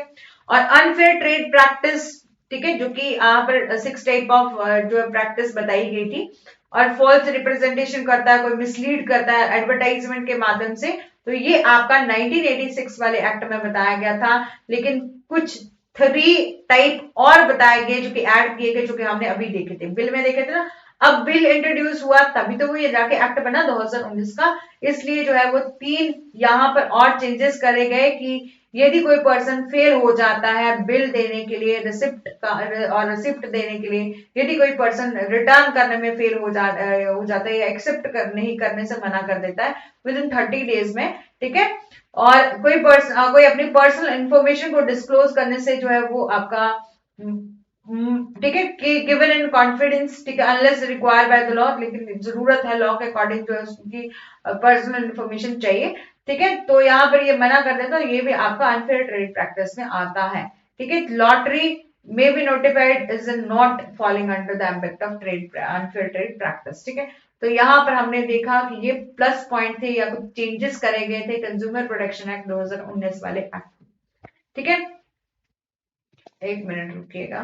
और अनफेयर ट्रेड प्रैक्टिस, ठीक है, जो कि यहाँ पर 6 टाइप ऑफ जो है प्रैक्टिस बताई गई थी, और फॉल्स रिप्रेजेंटेशन करता है, कोई मिसलीड करता है एडवर्टाइजमेंट के माध्यम से, तो ये आपका 1986 वाले एक्ट में बताया गया था। लेकिन कुछ 3 टाइप और बताए गए जो कि ऐड किए गए, जो कि हमने अभी देखे थे, बिल में देखे थे ना। अब बिल इंट्रोड्यूस हुआ तभी तो वो ये जाके एक्ट बना 2019 का, इसलिए जो है वो 3 यहाँ पर और चेंजेस करे गए कि यदि कोई पर्सन फेल हो जाता है बिल देने के लिए, रिसिप्ट का और रिसिप्ट देने के लिए, यदि कोई पर्सन रिटर्न करने में फेल हो जाता है या एक्सेप्ट नहीं करने से मना कर देता है विद इन 30 डेज में, ठीक है, और कोई अपनी पर्सनल इंफॉर्मेशन को डिस्क्लोज करने से जो है वो आपका ठीक है, कि गिवन इन कॉन्फिडेंस, ठीक है, unless required by the law, लेकिन जरूरत है लॉ के अकॉर्डिंग जो है उसकी पर्सनल इंफॉर्मेशन चाहिए, ठीक है, तो यहाँ पर ये मना कर देता, तो ये भी आपका अनफेयर ट्रेड प्रैक्टिस में आता है, ठीक है। Lottery may be notified is not falling under the ambit of trade unfair trade practice, ठीक है। तो यहाँ पर हमने देखा कि ये प्लस पॉइंट थे या कुछ चेंजेस करे गए थे कंज्यूमर प्रोटेक्शन एक्ट 2019 वाले एक्ट, ठीक है। एक मिनट रुकिएगा।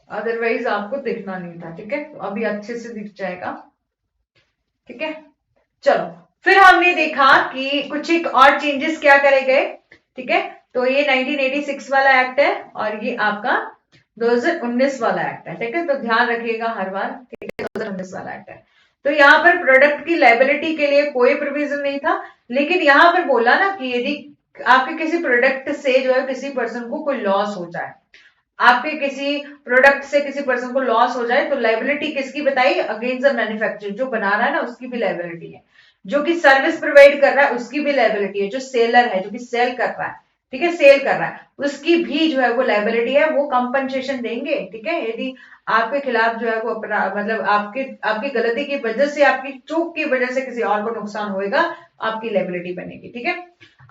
अदरवाइज आपको दिखना नहीं था, ठीक है, तो अभी अच्छे से दिख जाएगा, ठीक है। चलो, फिर हमने देखा कि कुछ एक और चेंजेस क्या करे गए, ठीक है। तो ये 1986 वाला एक्ट है और ये आपका 2019 वाला एक्ट है, ठीक है, तो ध्यान रखिएगा हर बार, ठीक है, 2019 वाला एक्ट है। तो यहाँ पर प्रोडक्ट की लाइबिलिटी के लिए कोई प्रोविजन नहीं था, लेकिन यहाँ पर बोला ना कि यदि आपके किसी प्रोडक्ट से जो है किसी पर्सन को कोई लॉस हो जाए, आपके किसी प्रोडक्ट से किसी पर्सन को लॉस हो जाए, तो लाइबिलिटी किसकी बताई, अगेंस्ट द मैन्युफैक्चरर, जो बना रहा है ना उसकी भी लाइबिलिटी है, जो कि सर्विस प्रोवाइड कर रहा है उसकी भी लाइबिलिटी है, जो सेलर है जो कि सेल कर रहा है, ठीक है, सेल कर रहा है, उसकी भी जो है वो लाइबिलिटी है, वो कंपनसेशन देंगे, ठीक है। यदि आपके खिलाफ जो है वो मतलब आपके आपकी गलती की वजह से, आपकी चूक की वजह से किसी और को नुकसान होएगा, आपकी लाइबिलिटी बनेगी, ठीक है।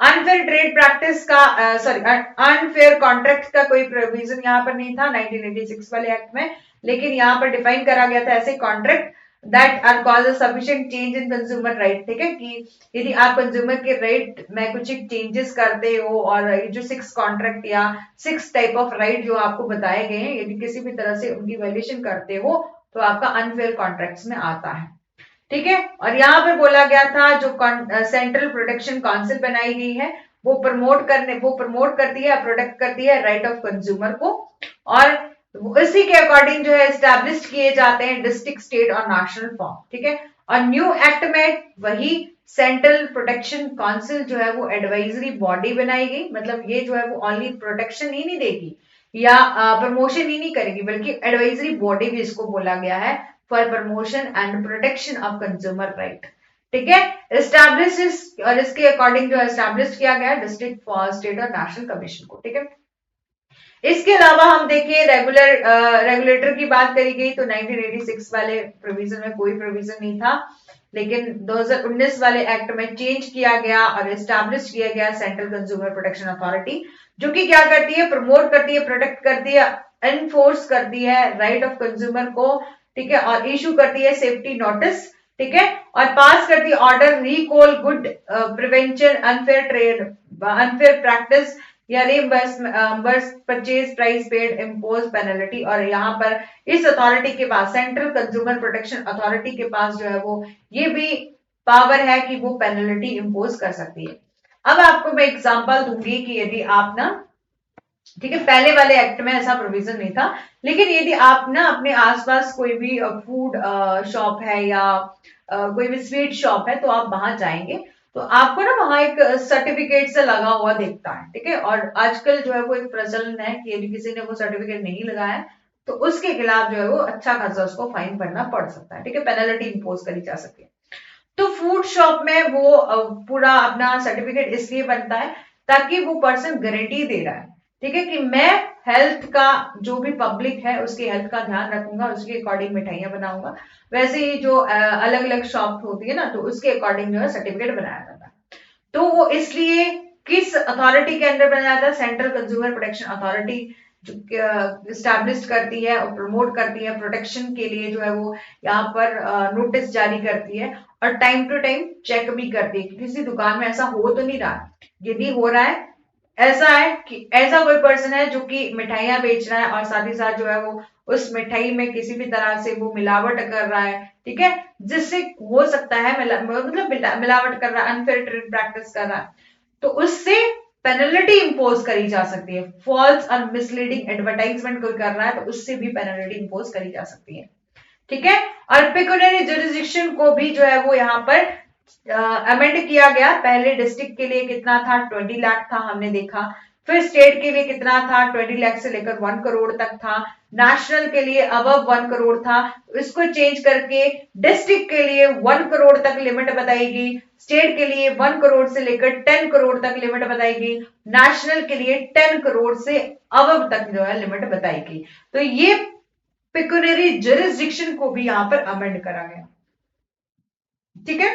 अनफेयर ट्रेड प्रैक्टिस का सॉरी अनफेयर कॉन्ट्रैक्ट का कोई प्रोविजन यहाँ पर नहीं था 1986 वाले एक्ट में, लेकिन यहाँ पर डिफाइन करा गया था ऐसे contract that are cause a sufficient change in consumer right, ठीक है, कि यदि आप कंज्यूमर के राइट में कुछ चेंजेस करते हो, और जो 6 कॉन्ट्रैक्ट या 6 टाइप ऑफ राइट जो आपको बताए गए हैं, यदि किसी भी तरह से उनकी वायलेशन करते हो, तो आपका अनफेयर कॉन्ट्रैक्ट्स में आता है, ठीक है। और यहाँ पे बोला गया था जो सेंट्रल प्रोटेक्शन काउंसिल बनाई गई है, वो प्रमोट करती है, प्रोटेक्ट करती है राइट ऑफ कंज्यूमर को, और इसी के अकॉर्डिंग जो है एस्टैब्लिश किए जाते हैं डिस्ट्रिक्ट, स्टेट और नेशनल फॉर्म, ठीक है। और न्यू एक्ट में वही सेंट्रल प्रोटेक्शन काउंसिल जो है वो एडवाइजरी बॉडी बनाई गई, मतलब ये जो है वो ओनली प्रोटेक्शन ही नहीं देगी या प्रमोशन ही नहीं करेगी, बल्कि एडवाइजरी बॉडी भी इसको बोला गया है, for promotion and protection of consumer right, ठीक है। एस्टैब्लिश और इसके अकॉर्डिंग जो एस्टैब्लिश किया गया डिस्ट्रिक्ट, फॉर स्टेट और नेशनल कमीशन को, ठीक है। इसके अलावा हम देखिए रेगुलेटर की बात करी गई, तो 1986 वाले प्रोविजन में कोई प्रोविजन नहीं था, लेकिन 2019 वाले एक्ट में चेंज किया गया और एस्टैब्लिश किया गया सेंट्रल कंज्यूमर प्रोटेक्शन अथॉरिटी, जो कि क्या करती है, प्रमोट करती है, प्रोटेक्ट करती है, एनफोर्स करती है राइट ऑफ कंज्यूमर को, ठीक है, और इशू करती है सेफ्टी नोटिस, ठीक है, और पास करती है order recall good prevention unfair trade unfair practice या reimburse purchase price paid impose penalty, और यहाँ पर इस अथॉरिटी के पास, सेंट्रल कंज्यूमर प्रोटेक्शन अथॉरिटी के पास जो है वो ये भी पावर है कि वो पेनल्टी इम्पोज कर सकती है। अब आपको मैं एग्जांपल दूंगी कि यदि आप ना, ठीक है, पहले वाले एक्ट में ऐसा प्रोविजन नहीं था, लेकिन यदि आप ना अपने आसपास कोई भी फूड शॉप है या कोई भी स्वीट शॉप है, तो आप वहां जाएंगे, तो आपको ना वहां एक सर्टिफिकेट से लगा हुआ दिखता है, ठीक है, और आजकल जो है वो एक प्रचलन है कि यदि किसी ने वो सर्टिफिकेट नहीं लगाया है, तो उसके खिलाफ जो है वो अच्छा खासा उसको फाइन भरना पड़ सकता है, ठीक है, पेनल्टी इंपोज करी जा सकती है। तो फूड शॉप में वो पूरा अपना सर्टिफिकेट इसलिए बनता है ताकि वो पर्सन गारंटी दे रहा है, ठीक है, कि मैं हेल्थ का, जो भी पब्लिक है उसकी हेल्थ का ध्यान रखूंगा, उसके अकॉर्डिंग मिठाइयां बनाऊंगा, वैसे ही जो अलग अलग शॉप होती है ना, तो उसके अकॉर्डिंग जो है सर्टिफिकेट बनाया जाता है। तो वो इसलिए किस अथॉरिटी के अंदर बनाया जाता है, सेंट्रल कंज्यूमर प्रोटेक्शन अथॉरिटी, जो स्टैब्लिश करती है और प्रमोट करती है प्रोटेक्शन के लिए, जो है वो यहाँ पर नोटिस जारी करती है, और टाइम टू टाइम चेक भी करती है कि किसी दुकान में ऐसा हो तो नहीं रहा, यदि हो रहा है, ऐसा है कि ऐसा कोई पर्सन है जो कि मिठाइयां बेच रहा है और साथ ही साथ जो है वो उस मिठाई में किसी भी तरह से वो मिलावट कर रहा है, ठीक है, जिससे हो सकता है मतलब मिलावट कर रहा है, अनफेयर ट्रेड प्रैक्टिस कर रहा है, तो उससे पेनल्टी इंपोज करी जा सकती है। फॉल्स और मिसलीडिंग एडवर्टाइजमेंट कोई कर रहा है तो उससे भी पेनल्टी इंपोज करी जा सकती है, ठीक है। और पेक्यूनियरी जुरिसडिक्शन को भी जो है वो यहाँ पर अमेंड किया गया। पहले डिस्ट्रिक्ट के लिए कितना था, 20 लाख था, हमने देखा। फिर स्टेट के लिए कितना था, 20 लाख से लेकर 1 करोड़ तक था। नेशनल के लिए अबव 1 करोड़ था, इसको चेंज करके डिस्ट्रिक्ट के लिए 1 करोड़ तक लिमिट बताएगी, स्टेट के लिए 1 करोड़ से लेकर 10 करोड़ तक लिमिट बताएगी, नेशनल के लिए 10 करोड़ से अबव तक जो है लिमिट बताएगी। तो ये पेक्यूनियरी जुरिसडिक्शन को भी यहां पर अमेंड करा गया, ठीक है।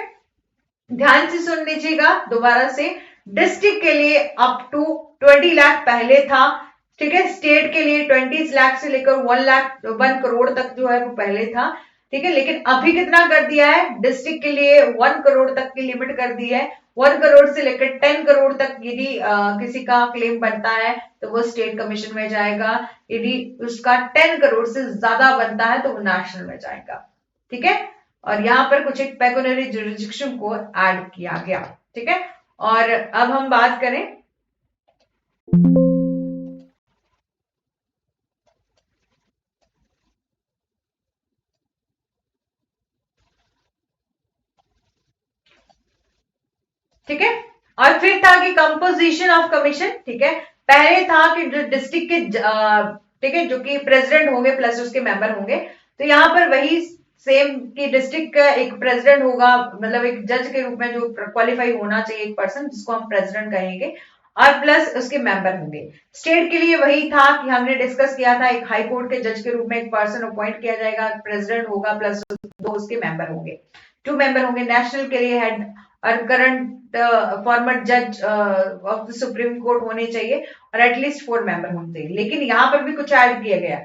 ध्यान से सुन लीजिएगा दोबारा से। डिस्ट्रिक्ट के लिए अप टू 20 लाख पहले था, ठीक है। स्टेट के लिए 20 लाख से लेकर 1 करोड़ तक जो है वो पहले था, ठीक है। लेकिन अभी कितना कर दिया है, डिस्ट्रिक्ट के लिए 1 करोड़ तक की लिमिट कर दी है। 1 करोड़ से लेकर 10 करोड़ तक यदि किसी का क्लेम बनता है तो वो स्टेट कमीशन में जाएगा। यदि उसका 10 करोड़ से ज्यादा बनता है तो वो नेशनल में जाएगा, ठीक है। और यहाँ पर कुछ एक पेक्यूनियरी जुरिसडिक्शन को ऐड किया गया, ठीक है। और अब हम बात करें ठीक है। और फिर था कि कंपोजिशन ऑफ कमीशन, ठीक है। पहले था कि जो डिस्ट्रिक्ट के ठीक है जो कि प्रेसिडेंट होंगे प्लस उसके मेंबर होंगे, तो यहाँ पर वही सेम कि डिस्ट्रिक्ट का एक प्रेसिडेंट होगा, मतलब एक जज के रूप में जो क्वालिफाई होना चाहिए एक पर्सन जिसको हम प्रेसिडेंट कहेंगे, और प्लस उसके मेंबर होंगे। स्टेट के लिए वही था कि हमने डिस्कस किया था, एक हाई कोर्ट के जज के रूप में एक पर्सन अपॉइंट किया जाएगा, प्रेसिडेंट होगा प्लस 2 उसके मेंबर होंगे, 2 मेंबर होंगे। नेशनल के लिए हेड और करंट फॉर्मर जज ऑफ द सुप्रीम कोर्ट होने चाहिए और एटलीस्ट 4 मेंबर होने चाहिए। लेकिन यहाँ पर भी कुछ ऐड किया गया,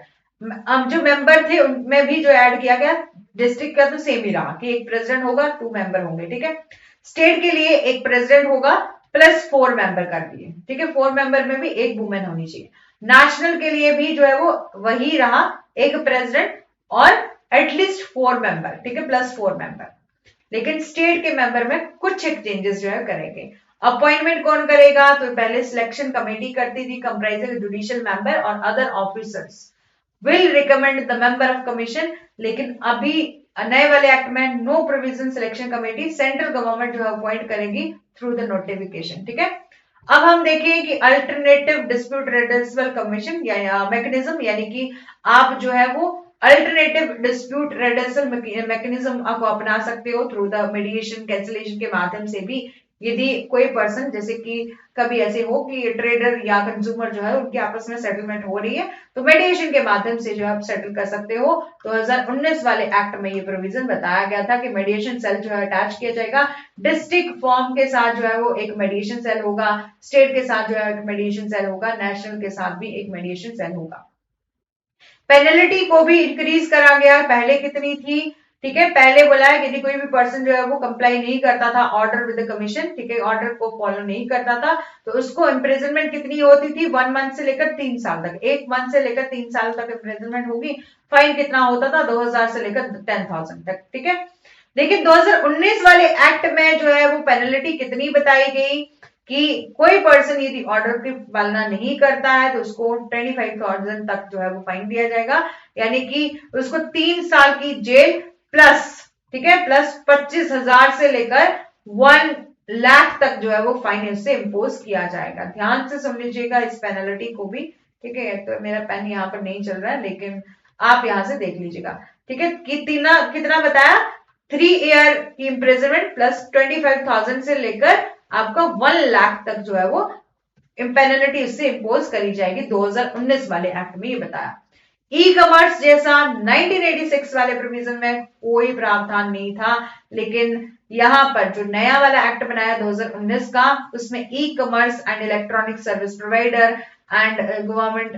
जो मेंबर थे उनमें भी जो ऐड किया गया, डिस्ट्रिक्ट का तो सेम ही रहा कि एक प्रेसिडेंट होगा 2 मेंबर होंगे, ठीक है। स्टेट के लिए एक प्रेसिडेंट होगा प्लस 4 मेंबर कर दिए, ठीक है। 4 मेंबर में भी एक वुमेन होनी चाहिए। नेशनल के लिए भी जो है वो वही रहा, एक प्रेसिडेंट और एटलीस्ट 4 मेंबर, ठीक है, प्लस 4 मेंबर। लेकिन स्टेट के मेंबर में कुछ एक चेंजेस जो है करेंगे। अपॉइंटमेंट कौन करेगा, तो पहले सिलेक्शन कमेटी करती थी कंप्राइजिंग जुडिशियल मेंबर और other officers will recommend the member of commission. लेकिन अभी नए वाले एक्ट में no provision selection committee, central government जो है अपॉइंट करेगी थ्रू द नोटिफिकेशन, ठीक है। अब हम देखें कि अल्टरनेटिव डिस्प्यूट रेड्रेसल कमीशन या मैकेनिज्म, यानी कि आप जो है वो अल्टरनेटिव डिस्प्यूट रेड्रेसल मैकेनिज्म आप अपना सकते हो थ्रू द मीडिएशन कैंसिलेशन के माध्यम से भी। यदि कोई पर्सन, जैसे कि कभी ऐसे हो कि ट्रेडर या कंज्यूमर जो है उनकी आपस में सेटलमेंट हो रही है, तो मेडिएशन के माध्यम से जो आप सेटल कर सकते हो। 2019 वाले एक्ट में ये प्रोविजन बताया गया था कि मेडिएशन सेल जो है अटैच किया जाएगा। डिस्ट्रिक्ट फॉर्म के साथ जो है वो एक मेडिएशन सेल होगा, स्टेट के साथ जो है एक मेडिएशन सेल होगा, नेशनल के साथ भी एक मेडिएशन सेल होगा। पेनल्टी को भी इंक्रीज करा गया, पहले कितनी थी, ठीक है। पहले बोला है कि यदि कोई भी पर्सन जो है वो कंप्लाई नहीं करता था ऑर्डर विद द कमीशन, ठीक है, ऑर्डर को फॉलो नहीं करता था, तो उसको इम्प्रिजनमेंट कितनी होती थी, 1 मंथ से लेकर 3 साल तक, 1 मंथ से लेकर 3 साल तक इम्प्रिजनमेंट होगी। फाइन कितना होता था, 2000 से लेकर 10,000 तक, ठीक है। लेकिन 2019 वाले एक्ट में जो है वो पेनल्टी कितनी बताई गई कि कोई पर्सन यदि ऑर्डर की पालना नहीं करता है तो उसको 25,000 तक जो है वो फाइन दिया जाएगा, यानी कि उसको 3 साल की जेल प्लस, ठीक है, प्लस 25,000 से लेकर 1 लाख तक जो है वो फाइन इससे इम्पोज किया जाएगा। ध्यान से सुन लीजिएगा इस पेनल्टी को भी, ठीक है। तो मेरा पेन यहाँ पर नहीं चल रहा है लेकिन आप यहां से देख लीजिएगा, ठीक है। कितना कितना बताया, 3 ईयर की इम्प्रिजनमेंट प्लस 25,000 से लेकर आपका 1 लाख तक जो है वो पेनल्टी उससे इम्पोज करी जाएगी। 2019 वाले एक्ट में ये बताया। ई कॉमर्स जैसा 1986 वाले प्रोविजन में कोई प्रावधान नहीं था, लेकिन यहां पर जो नया वाला एक्ट बनाया 2019 का, उसमें e commerce and electronic service provider and government,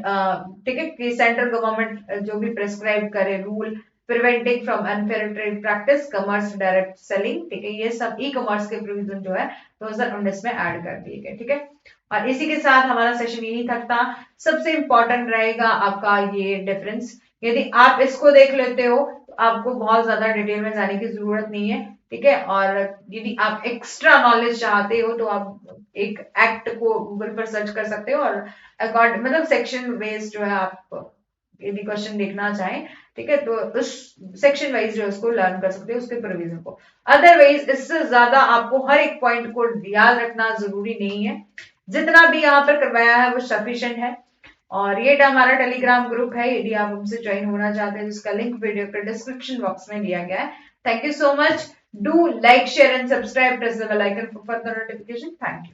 ठीक है, कि सेंट्रल गवर्नमेंट जो भी प्रेस्क्राइब करे rule preventing from unfair trade practice, commerce direct selling, ठीक है, ये सब ई कॉमर्स के प्रोविजन जो है 2019 में ऐड कर दिए गए, ठीक है। और इसी के साथ हमारा सेशन यही तक था। सबसे इंपॉर्टेंट रहेगा आपका ये डिफरेंस, यदि आप इसको देख लेते हो तो आपको बहुत ज्यादा डिटेल में जाने की जरूरत नहीं है, ठीक है। और यदि आप एक्स्ट्रा नॉलेज चाहते हो तो आप एक एक्ट को गूगल पर सर्च कर सकते हो, और अकॉर्ड मतलब सेक्शन बेस्ड जो है आप यदि क्वेश्चन देखना चाहें, ठीक है, तो उस सेक्शन वाइज जो है उसको लर्न कर सकते हो उसके प्रोविजन को। अदरवाइज इससे ज्यादा आपको हर एक पॉइंट को याद रखना जरूरी नहीं है, जितना भी यहाँ पर करवाया है वो सफिशिएंट है। और ये हमारा टेलीग्राम ग्रुप है, यदि आप हमसे ज्वाइन होना चाहते हैं जिसका लिंक वीडियो के डिस्क्रिप्शन बॉक्स में दिया गया है। Thank you so much, do like share and subscribe, press the bell icon for further notification. Thank you.